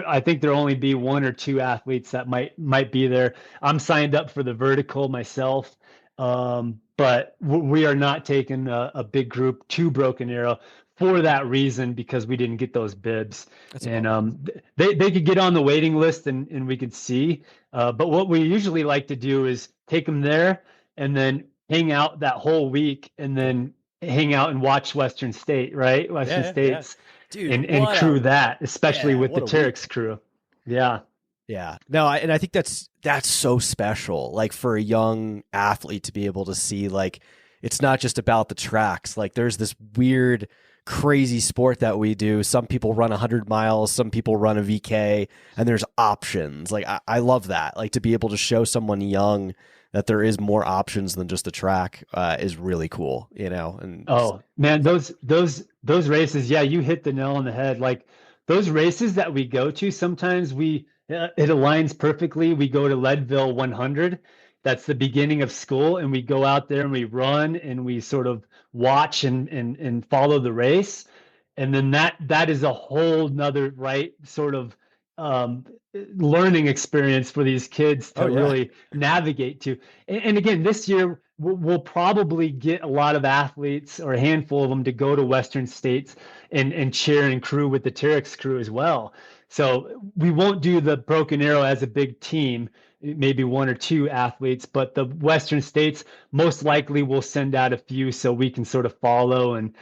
I think there'll only be one or two athletes that might be there. I'm signed up for the vertical myself, but we are not taking a big group to Broken Arrow for that reason, because we didn't get those bibs. That's And they could get on the waiting list and we could see. But what we usually like to do is take them there and then hang out that whole week and then hang out and watch Western State, right? Western States. Dude, and crew that, especially with the what a week. Terrex crew. Yeah. Yeah. No, and I think that's so special. Like for a young athlete to be able to see, like, it's not just about the tracks. Like there's this weird, crazy sport that we do. Some people run 100 miles, some people run a VK, and there's options. Like I love that. Like to be able to show someone young that there is more options than just the track is really cool, And Oh man, those races, yeah, you hit the nail on the head. Like those races that we go to, sometimes it aligns perfectly. We go to Leadville 100. That's the beginning of school, and we go out there and we run and we sort of watch and follow the race. And then that is a whole nother right sort of learning experience for these kids to really navigate to. And again, this year we'll probably get a lot of athletes, or a handful of them, to go to Western States and cheer and crew with the Terrex crew as well. So we won't do the Broken Arrow as a big team, maybe one or two athletes, but the Western States most likely will send out a few so we can sort of follow and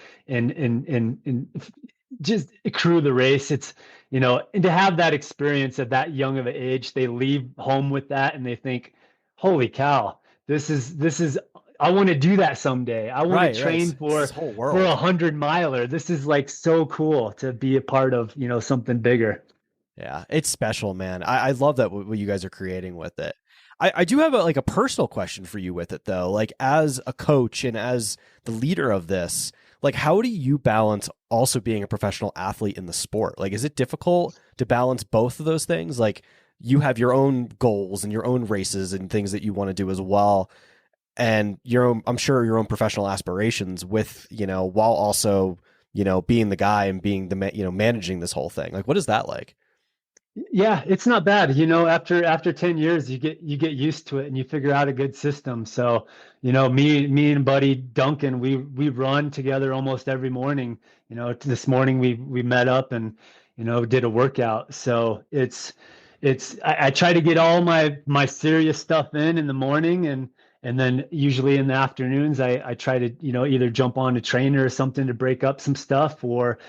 just crew the race. It's, and to have that experience at that young of an age, they leave home with that and they think, holy cow, this is I want to do that someday. I want to train for a 100-miler. This is like so cool to be a part of, something bigger. Yeah, it's special, man. I love that what you guys are creating with it. I do have a personal question for you with it though. Like as a coach and as the leader of this, like how do you balance also being a professional athlete in the sport? Like, is it difficult to balance both of those things? Like you have your own goals and your own races and things that you want to do as well, and I'm sure your own professional aspirations with, while also, being the guy and being the, managing this whole thing. Like, what is that like? Yeah, it's not bad. After 10 years, you get used to it and you figure out a good system. So, me and buddy Duncan, we run together almost every morning. This morning we met up and, did a workout. So I try to get all my serious stuff in the morning, and then usually in the afternoons, I try to, either jump on a trainer or something to break up some stuff, or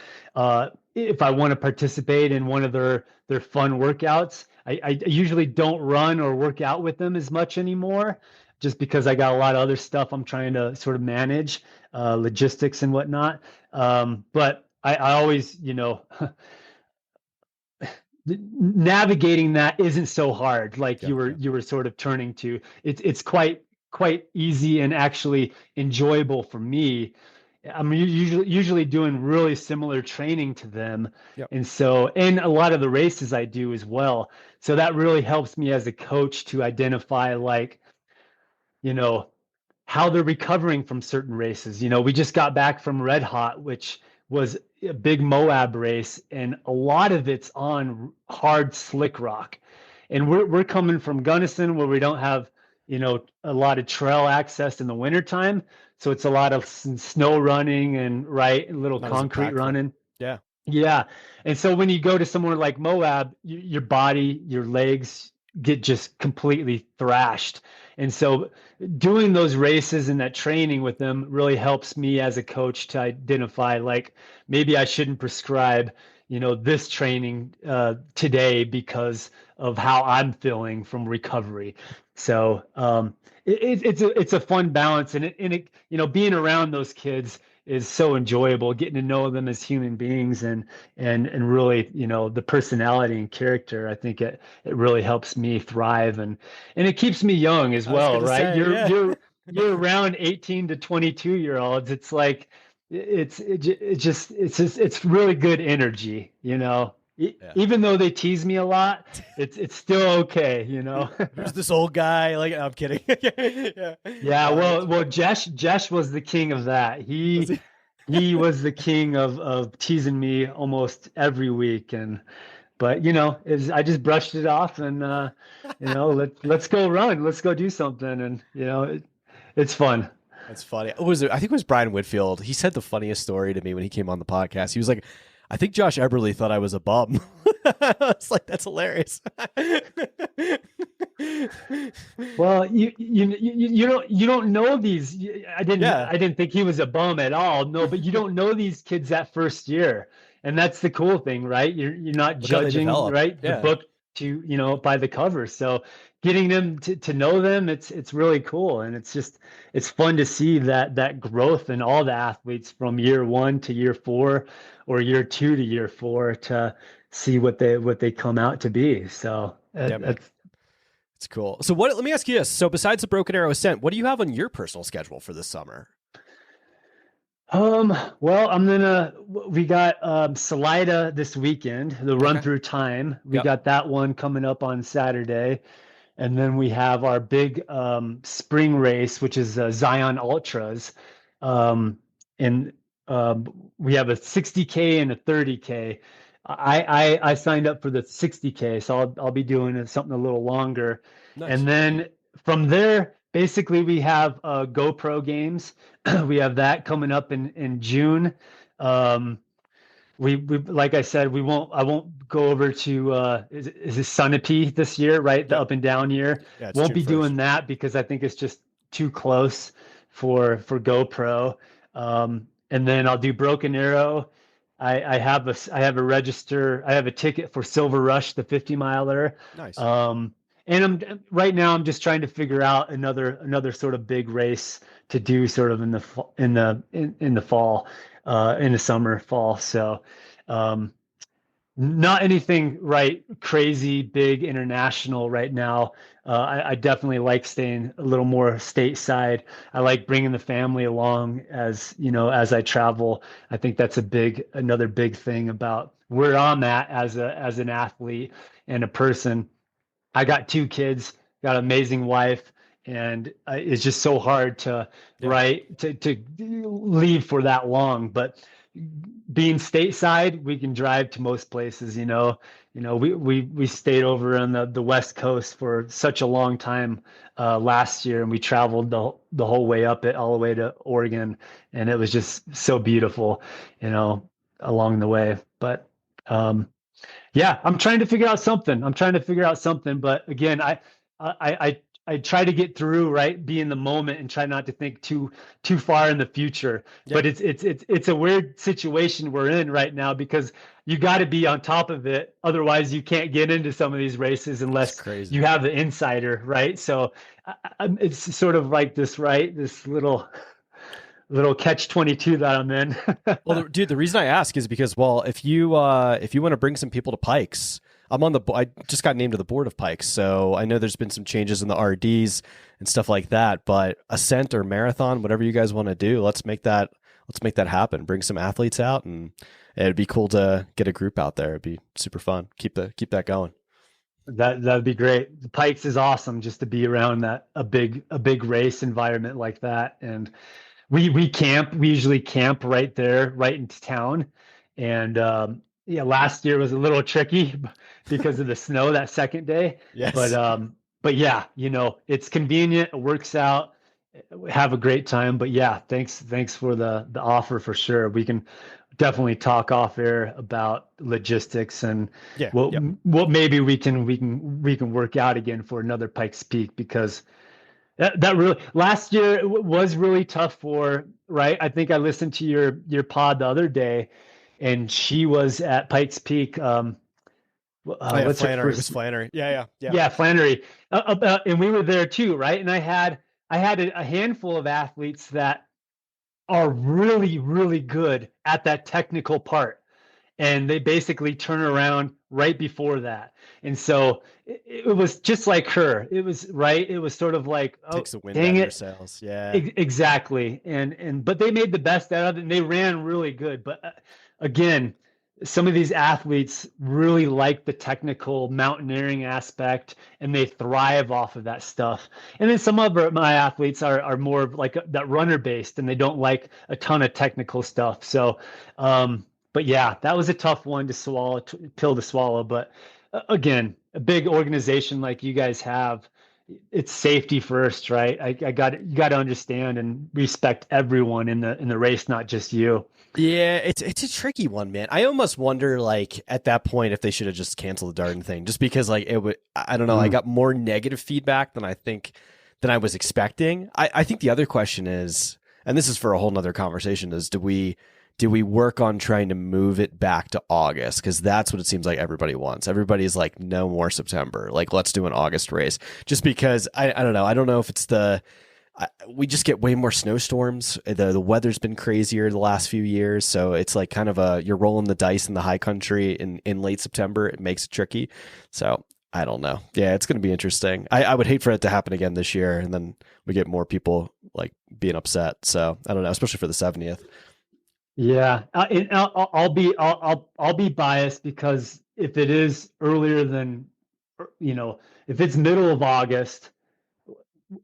if I want to participate in one of their fun workouts, I usually don't run or work out with them as much anymore, just because I got a lot of other stuff I'm trying to sort of manage, logistics and whatnot. But I always, navigating that isn't so hard. Like you were sort of turning to, it's quite easy and actually enjoyable for me. I'm usually doing really similar training to them. Yep. And a lot of the races I do as well. So that really helps me as a coach to identify, like, how they're recovering from certain races. We just got back from Red Hot, which was a big Moab race, and a lot of it's on hard slick rock. And we're coming from Gunnison, where we don't have, a lot of trail access in the wintertime. So it's a lot of snow running and little concrete running. Yeah. Yeah. And so when you go to somewhere like Moab, your body, your legs get just completely thrashed. And so doing those races and that training with them really helps me as a coach to identify, like, maybe I shouldn't prescribe, this training today because of how I'm feeling from recovery. So it's a fun balance, and it being around those kids is so enjoyable, getting to know them as human beings, and really, the personality and character. I think it really helps me thrive, and it keeps me young as well, right? You're around 18 to 22-year-olds. It's like it's really good energy, Even though they tease me a lot, it's still okay, Who's this old guy? Like, I'm kidding. Yeah. Well, Jesh was the king of that. He was the king of teasing me almost every week, but I just brushed it off, and let's go run, let's go do something, and it's fun. That's funny. I think it was Brian Whitfield. He said the funniest story to me when he came on the podcast. He was like, I think Josh Eberly thought I was a bum. It's like, that's hilarious. Well, you don't know these. I didn't think he was a bum at all. No, but you don't know these kids that first year, and that's the cool thing, right? You're not judging, right? The book to by the cover. So getting them to know them, it's really cool, and it's fun to see that growth in all the athletes from year 1 to year 4, or year 2 to year 4, to see what they come out to be. So it's cool. So let me ask you this. So besides the Broken Arrow Ascent, what do you have on your personal schedule for this summer? Well, we got Salida this weekend, the Run Through Time. We got that one coming up on Saturday. And then we have our big spring race, which is Zion Ultras. And we have a 60K and a 30K. I signed up for the 60K, so I'll be doing something a little longer. Nice. And then from there, basically we have GoPro games. We have that coming up in June. We like I said, I won't go over to is it Sunapee this year, right? The up and down year. Yeah, won't be doing that because I think it's just too close for GoPro. And then I'll do Broken Arrow. I have a register. I have a ticket for Silver Rush, the 50-miler. Nice. And right now I'm just trying to figure out another sort of big race to do sort of in the fall, in the summer, fall. So not anything crazy big international right now. I definitely like staying a little more stateside. I like bringing the family along as I travel. I think that's another big thing about where I'm at as an athlete and a person. I got 2 kids, got an amazing wife, and it's just so hard to leave for that long. But being stateside, we can drive to most places. We stayed over on the West Coast for such a long time last year, and we traveled the whole way up it all the way to Oregon, and it was just so beautiful, along the way. But yeah, I'm trying to figure out something. But again, I try to get through, be in the moment and try not to think too far in the future. Yeah. But it's a weird situation we're in right now because you got to be on top of it. Otherwise, you can't get into some of these races unless you have the insider, right? So it's sort of like this, this little catch-22 that I'm in. Well, dude, the reason I ask is because, if you want to bring some people to Pikes, I just got named to the board of Pikes, so I know there's been some changes in the RDs and stuff like that. But Ascent or Marathon, whatever you guys want to do, let's make that happen. Bring some athletes out, and it'd be cool to get a group out there. It'd be super fun. Keep that going. That'd be great. The Pikes is awesome just to be around a big race environment like that. And we camp. We usually camp right there, right into town. And yeah, last year was a little tricky because of the snow that second day. But Yes. um, but yeah, it's convenient. It works out. Have a great time. But yeah, thanks for the offer for sure. We can definitely talk off air about logistics and Yeah. what Yep. what maybe we can work out again for another Pikes Peak, because that really last year was really tough for, right? I think I listened to your pod the other day, and she was at Pikes Peak. Oh yeah, What's her Flannery. It was first? Flannery. Yeah, yeah, yeah. Yeah, Flannery. And we were there too, right? And I had a handful of athletes that are really, really good at that technical part, and they basically turn around right before that. And so it was just like her. It was right. It was sort of like, oh, Takes the wind out dang of your it. sails. Yeah. Exactly. And but they made the best out of it, and they ran really good. But again, some of these athletes really like the technical mountaineering aspect, and they thrive off of that stuff. And then some of my athletes are more like that runner based, and they don't like a ton of technical stuff. So, but yeah, that was a tough one to swallow, pill to swallow. But again, a big organization like you guys have, it's safety first, right? You got to understand and respect everyone in the race, not just you. Yeah, it's a tricky one, man. I almost wonder, like, at that point, if they should have just canceled the Darden thing, just because, like, it would. I don't know. I got more negative feedback than I was expecting. I think the other question is, and this is for a whole nother conversation, is do we work on trying to move it back to August? Because that's what it seems like everybody wants. Everybody's like, no more September. Like, let's do an August race. Just because I don't know. I don't know if it's we just get way more snowstorms. The weather's been crazier the last few years, so it's like kind of you're rolling the dice in the high country in late September. It makes it tricky. So I don't know. Yeah, it's going to be interesting. I would hate for it to happen again this year, and then we get more people like being upset. So I don't know, especially for the 70th. Yeah, and I'll be biased, because if it is earlier than, if it's middle of August,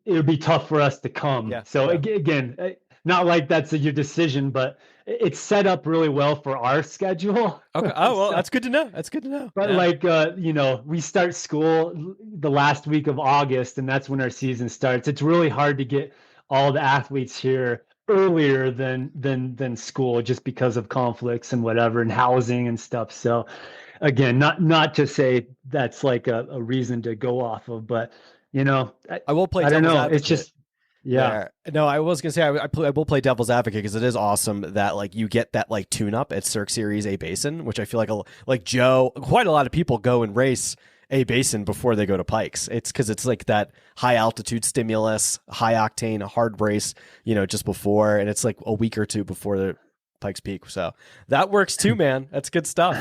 it would be tough for us to come. Yeah. So Yeah. again, not like that's your decision, but it's set up really well for our schedule. Okay. Oh well, So, that's good to know. That's good to know. but Yeah. like we start school the last week of August, and that's when our season starts. It's really hard to get all the athletes here earlier than school, just because of conflicts and whatever, and housing and stuff. So again, not to say that's like a reason to go off of, but I will play I don't devil's know. advocate. It's just, yeah. There. No, I was gonna say I will play devil's advocate, because it is awesome that like you get that like tune up at Cirque Series A Basin, which I feel like Joe, quite a lot of people go and race A Basin before they go to Pikes. It's because it's like that high altitude stimulus, high octane, hard race, just before, and it's like a week or two before the Pikes Peak. So that works too, man. That's good stuff.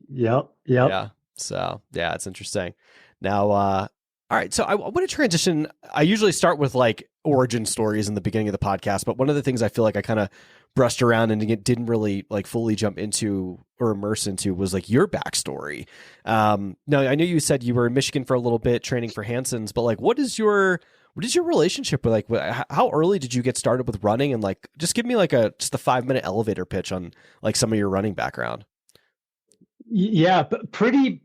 Yep. Yeah. So yeah, it's interesting. Now, all right, so I want to transition. I usually start with like origin stories in the beginning of the podcast, but one of the things I feel like I kind of brushed around and didn't really like fully jump into or immerse into was like your backstory. Now, I know you said you were in Michigan for a little bit training for Hanson's, but like, what is your relationship with how early did you get started with running? And like, just give me like just a 5-minute elevator pitch on like some of your running background. Yeah, but pretty,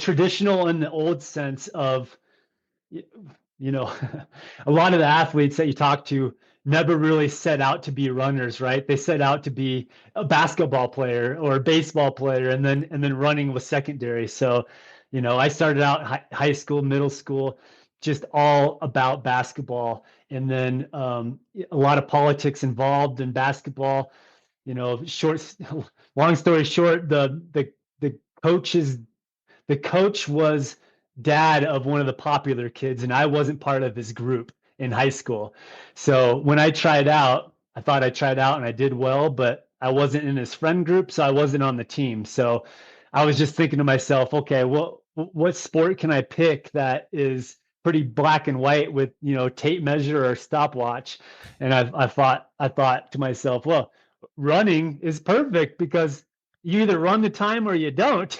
traditional in the old sense of, a lot of the athletes that you talk to never really set out to be runners, right? They set out to be a basketball player or a baseball player, and then running was secondary. So, I started out high school, middle school, just all about basketball, and then a lot of politics involved in basketball. Long story short, the coach was dad of one of the popular kids, and I wasn't part of his group in high school. So when I tried out, I thought I tried out and I did well, but I wasn't in his friend group, so I wasn't on the team. So I was just thinking to myself, okay, what sport can I pick that is pretty black and white with, tape measure or stopwatch? And I thought to myself, well, running is perfect, because you either run the time or you don't.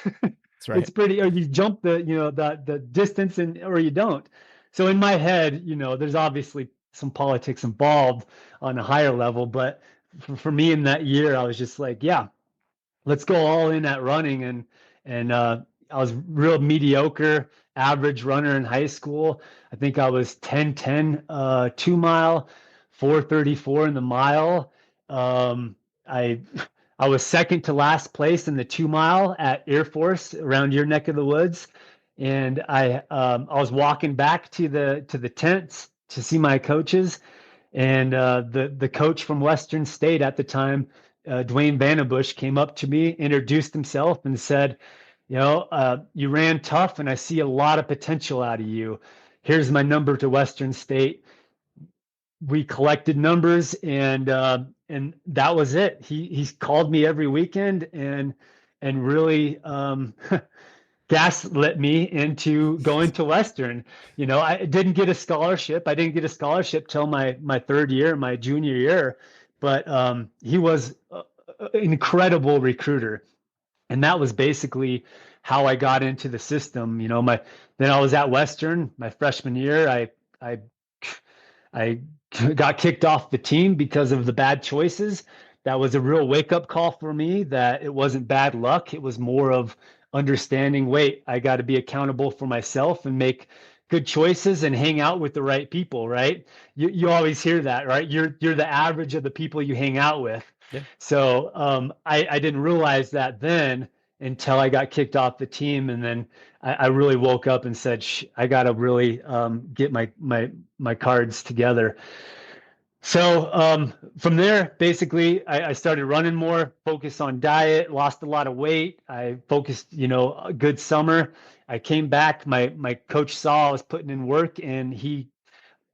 That's right. It's pretty, or you jump the distance or you don't. So in my head, there's obviously some politics involved on a higher level, but for me in that year, I was just like, yeah, let's go all in at running. And I was real mediocre, average runner in high school. I think I was 10:10 2 mile, 4:34 in the mile. Um, I I was second to last place in the 2 mile at Air Force around your neck of the woods. And I was walking back to the tents to see my coaches, and the coach from Western State at the time, Dwayne Vandenbush, came up to me, introduced himself, and said, you ran tough, and I see a lot of potential out of you. Here's my number to Western State. We collected numbers, and that was it. He called me every weekend and really gaslit me into going to Western. I didn't get a scholarship. I didn't get a scholarship till my third year, my junior year. But he was an incredible recruiter, and that was basically how I got into the system. Then I was at Western my freshman year. I got kicked off the team because of the bad choices. That was a real wake up call for me, that it wasn't bad luck. It was more of understanding, wait, I got to be accountable for myself and make good choices and hang out with the right people, right? You always hear that, right? You're the average of the people you hang out with. Yeah. So I didn't realize that then until I got kicked off the team. And then I really woke up and said, I got to really get my cards together. So from there, basically, I started running more, focused on diet, lost a lot of weight. I focused, a good summer. I came back. My coach saw I was putting in work, and he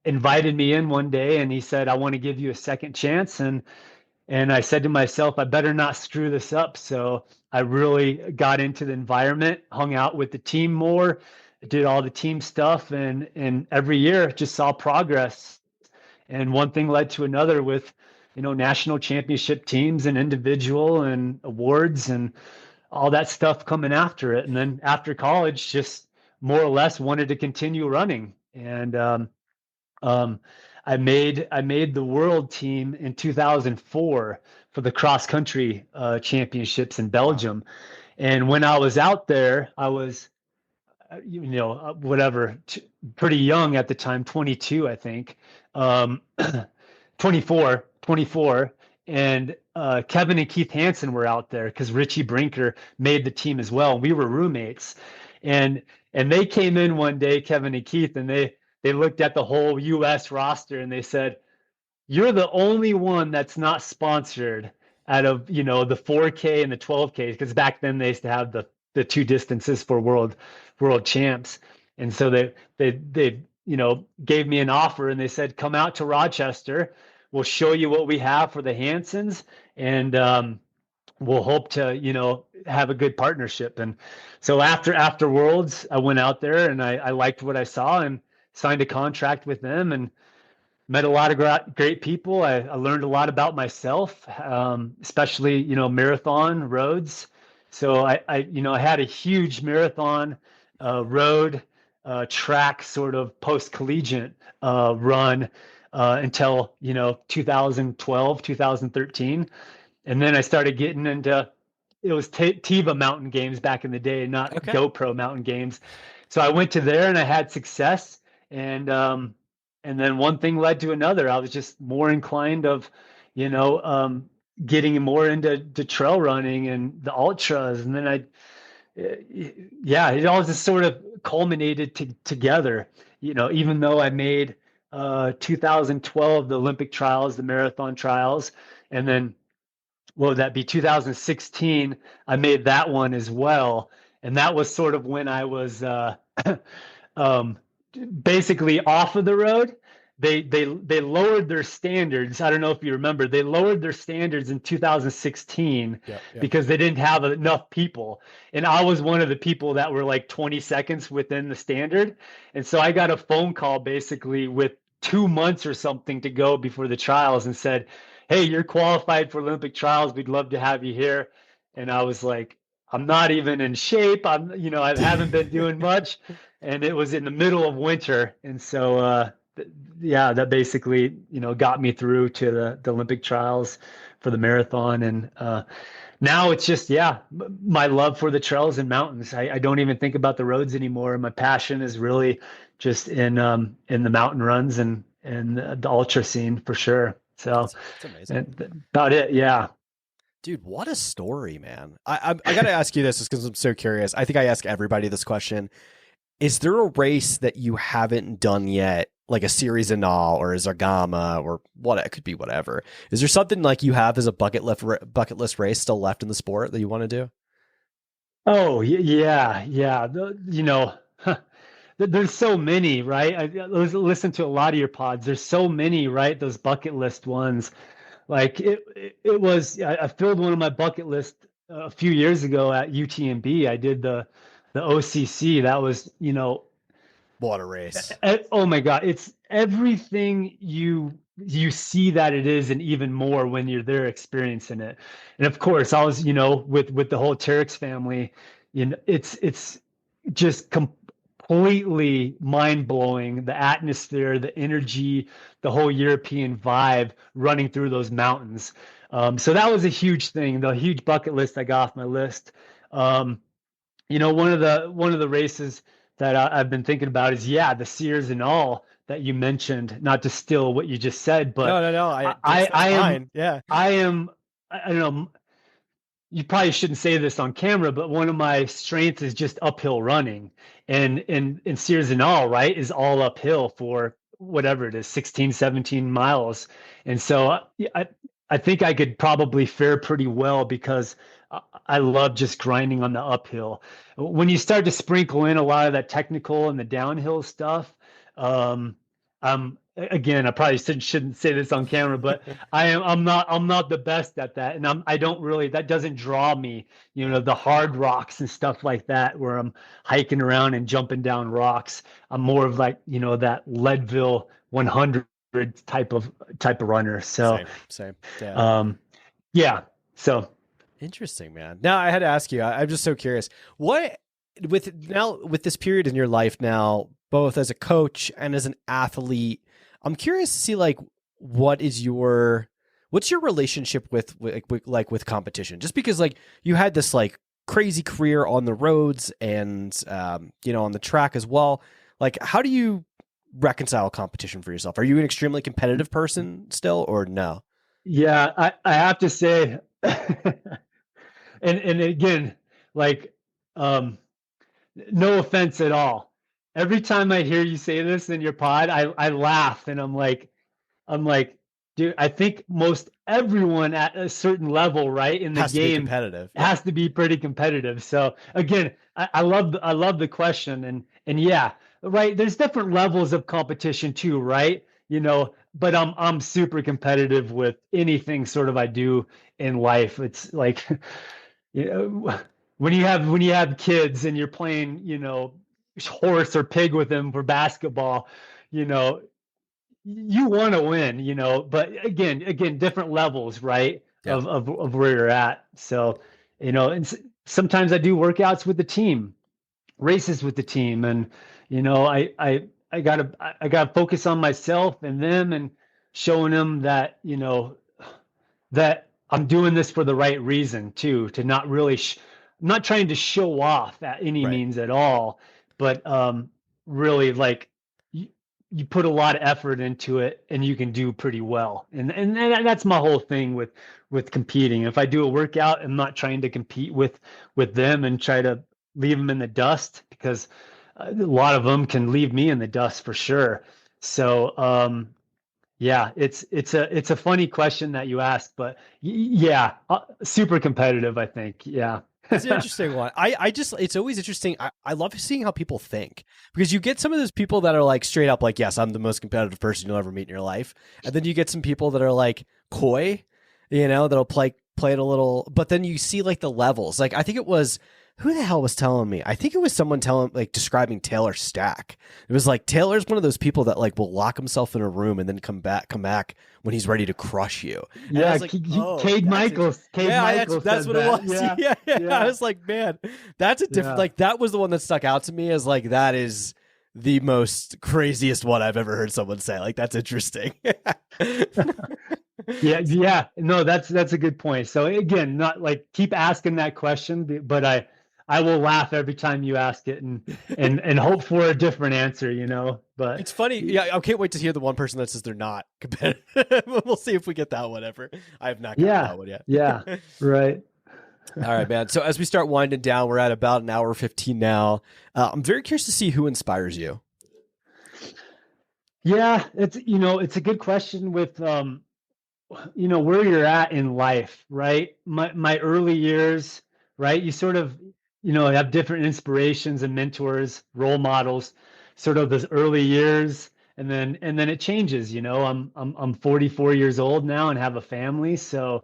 invited me in one day, and he said, I want to give you a second chance. And I said to myself, I better not screw this up. So I really got into the environment, hung out with the team more, did all the team stuff, and every year just saw progress. And one thing led to another with, national championship teams and individual and awards and all that stuff coming after it. And then after college, just more or less wanted to continue running. And I made the world team in 2004 for the cross country championships in Belgium. Wow. And when I was out there, I was, pretty young at the time, 22, I think, 24. And Kevin and Keith Hansen were out there because Richie Brinker made the team as well. We were roommates, and they came in one day, Kevin and Keith, and they looked at the whole U.S. roster and they said, "You're the only one that's not sponsored out of the 4K and the 12K," because back then they used to have the two distances for world champs. And so they gave me an offer, and they said, "Come out to Rochester. We'll show you what we have for the Hansons, and we'll hope to have a good partnership." And so after Worlds, I went out there and I liked what I saw and signed a contract with them and met a lot of great people. I learned a lot about myself, especially marathon roads. So I had a huge marathon road track sort of post-collegiate run until 2012, 2013. And then I started getting into, it was Tiva mountain games back in the day, not GoPro mountain games. So I went to there and I had success, and then one thing led to another. I was just more inclined of getting more into trail running and the ultras, and then it all just sort of culminated together. Even though I made 2012 the Olympic trials, the marathon trials, and then what would that be, 2016 I made that one as well. And that was sort of when I was basically off of the road. They lowered their standards. I don't know if you remember, they lowered their standards in 2016 because they didn't have enough people. And I was one of the people that were like 20 seconds within the standard. And so I got a phone call basically with 2 months or something to go before the trials and said, "Hey, you're qualified for Olympic trials. We'd love to have you here." And I was like, I'm not even in shape. I haven't been doing much, and it was in the middle of winter. And so, yeah, that basically, got me through to the Olympic trials for the marathon. And, now it's just, yeah, my love for the trails and mountains. I don't even think about the roads anymore. My passion is really just in the mountain runs and the ultra scene for sure. So That's amazing. about it. Yeah. Dude, what a story, man. I got to ask you this because I'm so curious. I think I ask everybody this question. Is there a race that you haven't done yet, like a series in all or a Zagama or what? It could be whatever. Is there something like you have as a bucket list race still left in the sport that you want to do? Oh, yeah. Yeah. There's so many, right? I listen to a lot of your pods. There's so many, right? Those bucket list ones. Like it was, I filled one of my bucket list a few years ago at UTMB. I did the OCC. That was, What a race. oh my God, it's everything you see that it is, and even more when you're there experiencing it. And of course, I was, with the whole Terrex family, it's just completely mind blowing. The atmosphere, the energy, the whole European vibe running through those mountains. So that was a huge thing, the huge bucket list I got off my list. One of the races that I've been thinking about is, yeah, the Sears and all that you mentioned. Not to steal what you just said, but No. I am. I don't know. You probably shouldn't say this on camera, but one of my strengths is just uphill running, and Sears and all, right, is all uphill for whatever it is, 16, 17 miles. And so I think I could probably fare pretty well because I love just grinding on the uphill. When you start to sprinkle in a lot of that technical and the downhill stuff, again, I probably shouldn't say this on camera, but I'm not the best at that, and I don't really, that doesn't draw me. The hard rocks and stuff like that, where I'm hiking around and jumping down rocks. I'm more of like that Leadville 100 type of runner. So same. Yeah. Yeah. So Interesting, man. Now I had to ask you. I'm just so curious. What with this period in your life now, both as a coach and as an athlete, I'm curious to see like what's your relationship with competition? Just because like you had this like crazy career on the roads and on the track as well. Like, how do you reconcile competition for yourself? Are you an extremely competitive person still, or no? Yeah, I have to say, and again, like, no offense at all. Every time I hear you say this in your pod, I laugh, and I'm like, dude, I think most everyone at a certain level, right, in the game has to be pretty competitive. So again, I love the question, and yeah, right. There's different levels of competition too, right? But I'm super competitive with anything sort of I do in life. It's like, when you have kids and you're playing, horse or pig with them for basketball, you want to win, but again, different levels, right? Yeah. Of where you're at. So, and sometimes I do workouts with the team, races with the team, and I gotta focus on myself and them, and showing them that that I'm doing this for the right reason too, to not really I'm not trying to show off at any means at all, but really, like, you put a lot of effort into it and you can do pretty well. And that's my whole thing with competing. If I do a workout, I'm not trying to compete with them and try to leave them in the dust, because a lot of them can leave me in the dust for sure. So yeah, it's a funny question that you asked, but yeah, super competitive, I think. Yeah. It's an interesting one. It's always interesting. I love seeing how people think, because you get some of those people that are like straight up like, yes, I'm the most competitive person you'll ever meet in your life. And then you get some people that are like coy, that'll play it a little, but then you see like the levels. Like, I think it was who the hell was telling me? I think it was someone describing Taylor Stack. It was like, Taylor's one of those people that like will lock himself in a room and then come back when he's ready to crush you. And I Yeah, was like, Cade Michaels. That's what that. it was. Yeah. I was like, man, that's a different, like, that was the one that stuck out to me as like, that is the most craziest one I've ever heard someone say. Like, that's interesting. Yeah. No, that's a good point. So again, not like keep asking that question, but I will laugh every time you ask it and hope for a different answer, but it's funny. Yeah. I can't wait to hear the one person that says they're not competitive. We'll see if we get that one ever. I have not gotten that one yet. Yeah. Right. All right, man. So as we start winding down, we're at about an hour 15 now. I'm very curious to see who inspires you. Yeah, it's a good question with where you're at in life, right? My early years, right? You sort of, have different inspirations and mentors, role models, sort of those early years, and then it changes. I'm 44 years old now and have a family, so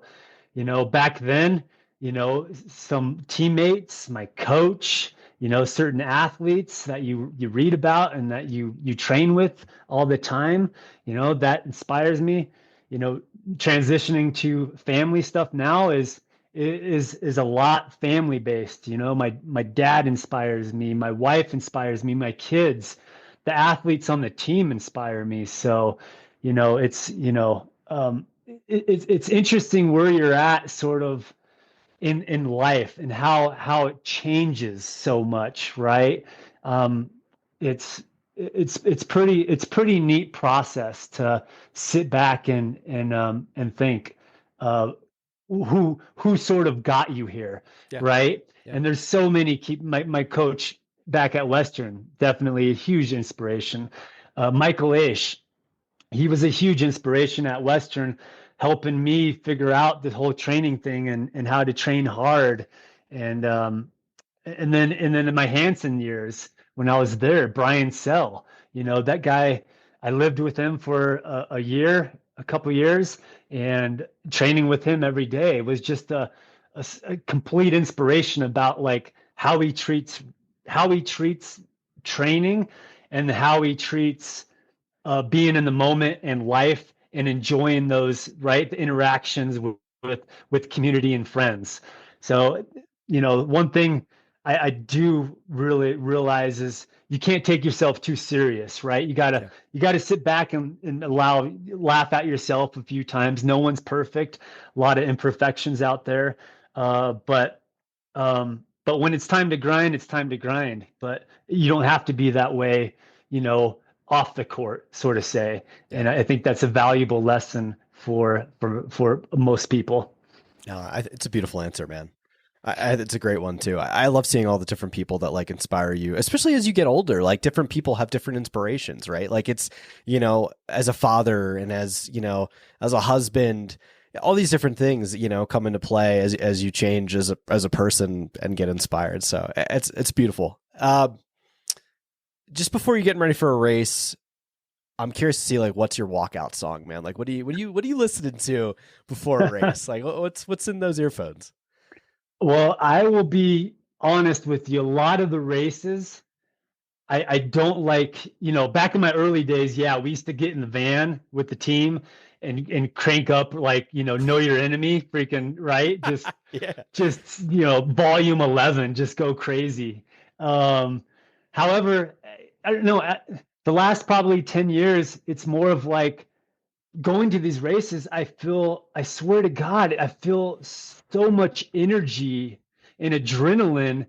back then, some teammates, my coach, certain athletes that you read about and that you train with all the time, that inspires me. Transitioning to family stuff now is a lot family based. My dad inspires me, my wife inspires me, my kids, the athletes on the team inspire me. So, it's interesting where you're at sort of in life and how it changes so much, right? It's pretty neat process to sit back and think who sort of got you here, right? Yeah. And there's so many. My coach back at Western, definitely a huge inspiration. Michael Aish, he was a huge inspiration at Western, helping me figure out the whole training thing and how to train hard. And then in my Hanson years when I was there, Brian Sell, that guy, I lived with him for a couple years, and training with him every day was just a complete inspiration about like how he treats training and how he treats being in the moment and life and enjoying those, right, the interactions with community and friends. So, one thing I do really realize is you can't take yourself too serious, right? You gotta sit back and laugh at yourself a few times. No one's perfect. A lot of imperfections out there. But when it's time to grind, it's time to grind. But you don't have to be that way, off the court, sort of say. Yeah. And I think that's a valuable lesson for most people. No, it's a beautiful answer, man. It's a great one too. I love seeing all the different people that like inspire you, especially as you get older. Like different people have different inspirations, right? Like it's, as a father and as a husband, all these different things, come into play as you change as a person and get inspired. So it's beautiful. Just before you're getting ready for a race, I'm curious to see like what's your walkout song, man? Like what are you listening to before a race? Like what's in those earphones? Well, I will be honest with you. A lot of the races, I don't like, back in my early days, we used to get in the van with the team and crank up like, know your enemy, freaking right. Just, just, volume 11, just go crazy. However, I don't know, the last probably 10 years, it's more of like going to these races. I swear to God, I feel so much energy and adrenaline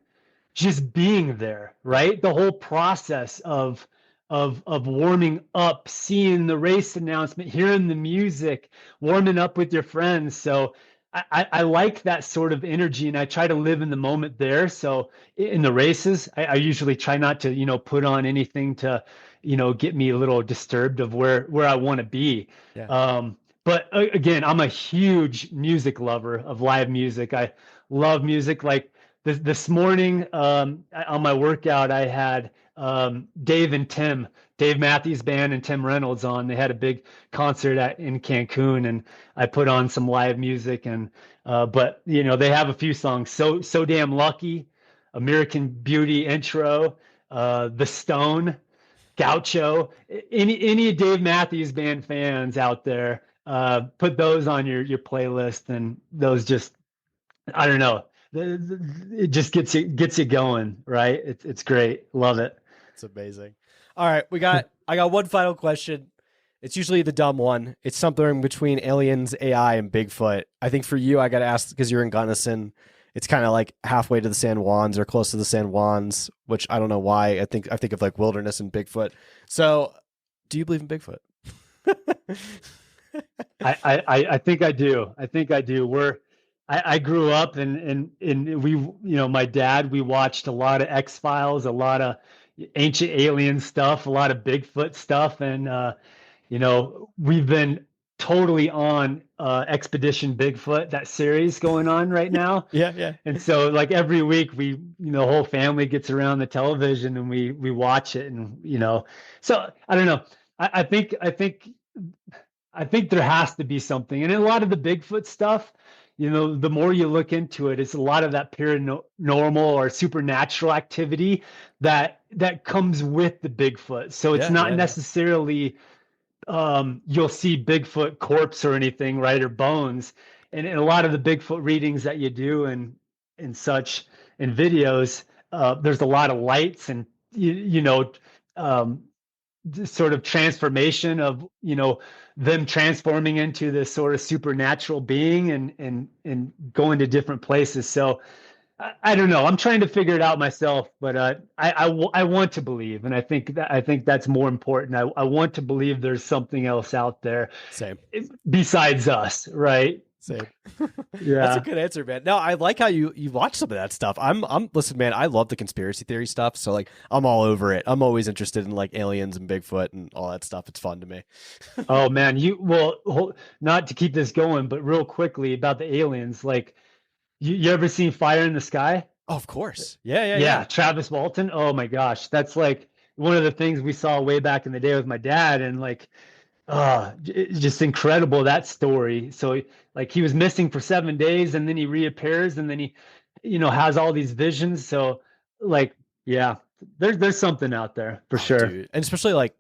just being there, right? The whole process of warming up, seeing the race announcement, hearing the music, warming up with your friends. So I like that sort of energy, and I try to live in the moment there. So in the races, I usually try not to, put on anything to, get me a little disturbed of where I want to be. Yeah. But again, I'm a huge music lover of live music. I love music. Like this morning on my workout, I had Dave Matthews Band and Tim Reynolds on. They had a big concert in Cancun, and I put on some live music. And but they have a few songs. So Damn Lucky, American Beauty intro, The Stone, Gaucho, any Dave Matthews Band fans out there, put those on your playlist, and those just, I don't know, it just gets you going, right? It's great, love it. It's amazing. All right, I got one final question. It's usually the dumb one. It's something between aliens, AI, and Bigfoot. I think for you, I got to ask, because you're in Gunnison. It's kind of like halfway to the San Juans or close to the San Juans, which I don't know why. I think of like wilderness and Bigfoot. So, do you believe in Bigfoot? I think I do. I think I do. I grew up and we, my dad, we watched a lot of X-Files, a lot of ancient alien stuff, a lot of Bigfoot stuff, and we've been totally on Expedition Bigfoot, that series going on right now. Yeah. And so like every week we, the whole family gets around the television and we watch it, and so I don't know. I think there has to be something. And a lot of the Bigfoot stuff, the more you look into it, it's a lot of that paranormal or supernatural activity that comes with the Bigfoot. So it's not necessarily you'll see Bigfoot corpse or anything, right? Or bones. And a lot of the Bigfoot readings that you do and such in videos, there's a lot of lights and, sort of transformation of, them transforming into this sort of supernatural being and going to different places. So I don't know. I'm trying to figure it out myself, but I want to believe, and I think that's more important. I want to believe there's something else out there, Same, besides us, right? Same. Yeah, that's a good answer, man. No, I like how you watch some of that stuff. Listen, man, I love the conspiracy theory stuff, so like I'm all over it. I'm always interested in like aliens and Bigfoot and all that stuff. It's fun to me. Oh man, not to keep this going, but real quickly about the aliens, like. You ever seen Fire in the Sky? Oh, of course. Yeah. Travis Walton. Oh my gosh. That's like one of the things we saw way back in the day with my dad. And like, it's just incredible, that story. So like he was missing for 7 days and then he reappears and then he, has all these visions. So like, yeah, there's something out there for sure. Dude. And especially like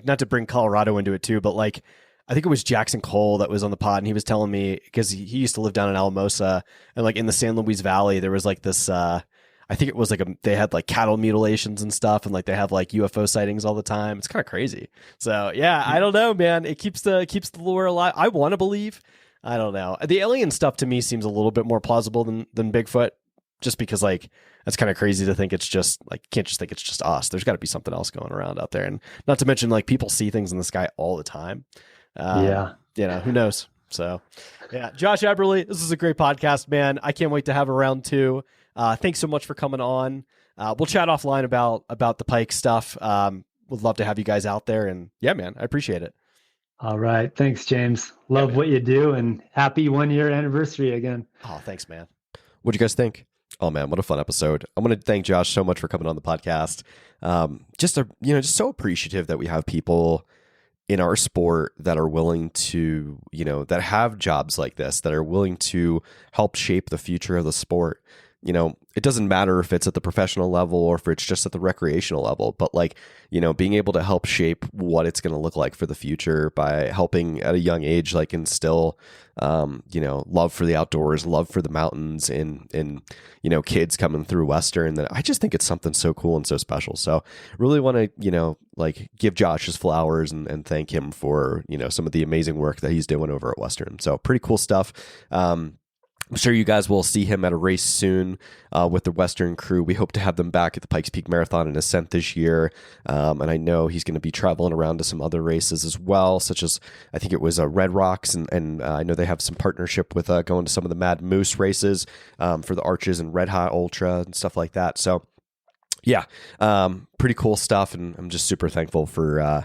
not to bring Colorado into it too, but like, I think it was Jackson Cole that was on the pod, and he was telling me, because he used to live down in Alamosa, and like in the San Luis Valley, there was like this, I think it was like they had like cattle mutilations and stuff, and like they have like UFO sightings all the time. It's kind of crazy. So yeah, I don't know, man. It keeps the lore alive. I want to believe. I don't know. The alien stuff to me seems a little bit more plausible than Bigfoot, just because like that's kind of crazy to think it's just like, you can't just think it's just us. There's got to be something else going around out there, and not to mention like people see things in the sky all the time. Who knows? So yeah, Josh Eberly, this is a great podcast, man. I can't wait to have a round 2. Thanks so much for coming on. We'll chat offline about the Pike stuff. Would love to have you guys out there, and yeah, man, I appreciate it. All right. Thanks, James. Love what you do, and happy 1-year anniversary again. Oh, thanks, man. What'd you guys think? Oh man, what a fun episode. I'm going to thank Josh so much for coming on the podcast. Just so appreciative that we have people in our sport that are willing to, that have jobs like this, that are willing to help shape the future of the sport. It doesn't matter if it's at the professional level or if it's just at the recreational level, but like, being able to help shape what it's going to look like for the future by helping at a young age, like instill, love for the outdoors, love for the mountains in kids coming through Western. That I just think it's something so cool and so special. So really want to, give Josh his flowers and thank him for, some of the amazing work that he's doing over at Western. So pretty cool stuff. I'm sure you guys will see him at a race soon with the Western crew. We hope to have them back at the Pikes Peak Marathon and Ascent this year. And I know he's going to be traveling around to some other races as well, such as I think it was Red Rocks. And I know they have some partnership with going to some of the Mad Moose races for the Arches and Red Hot Ultra and stuff like that. So yeah, pretty cool stuff. And I'm just super thankful for,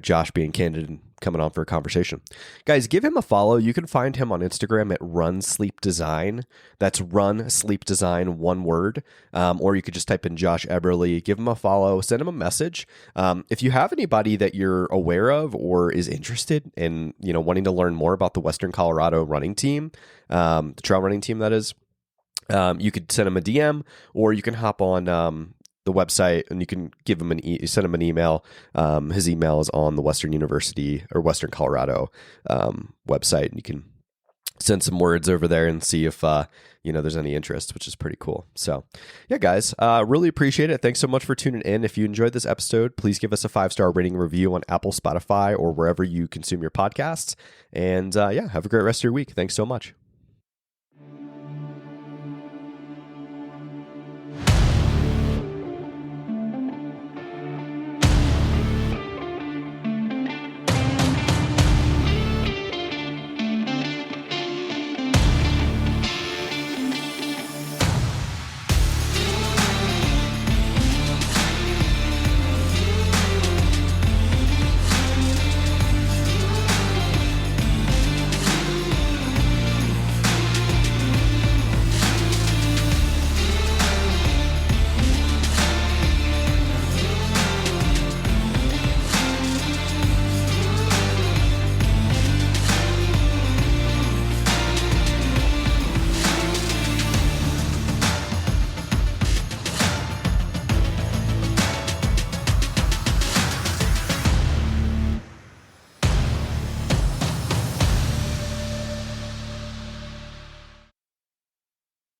Josh being candid and coming on for a conversation. Guys, give him a follow. You can find him on Instagram at Run Sleep Design. That's Run Sleep Design, one word. Or you could just type in Josh Eberly, give him a follow, send him a message. If you have anybody that you're aware of or is interested in, wanting to learn more about the Western Colorado running team, the trail running team that is, you could send him a DM, or you can hop on the website and you can give him send him an email. His email is on the Western University or Western Colorado website, and you can send some words over there and see if there's any interest, which is pretty cool. So yeah, guys, really appreciate it. Thanks so much for tuning in. If you enjoyed this episode, please give us a 5-star rating review on Apple, Spotify, or wherever you consume your podcasts. And have a great rest of your week. Thanks so much.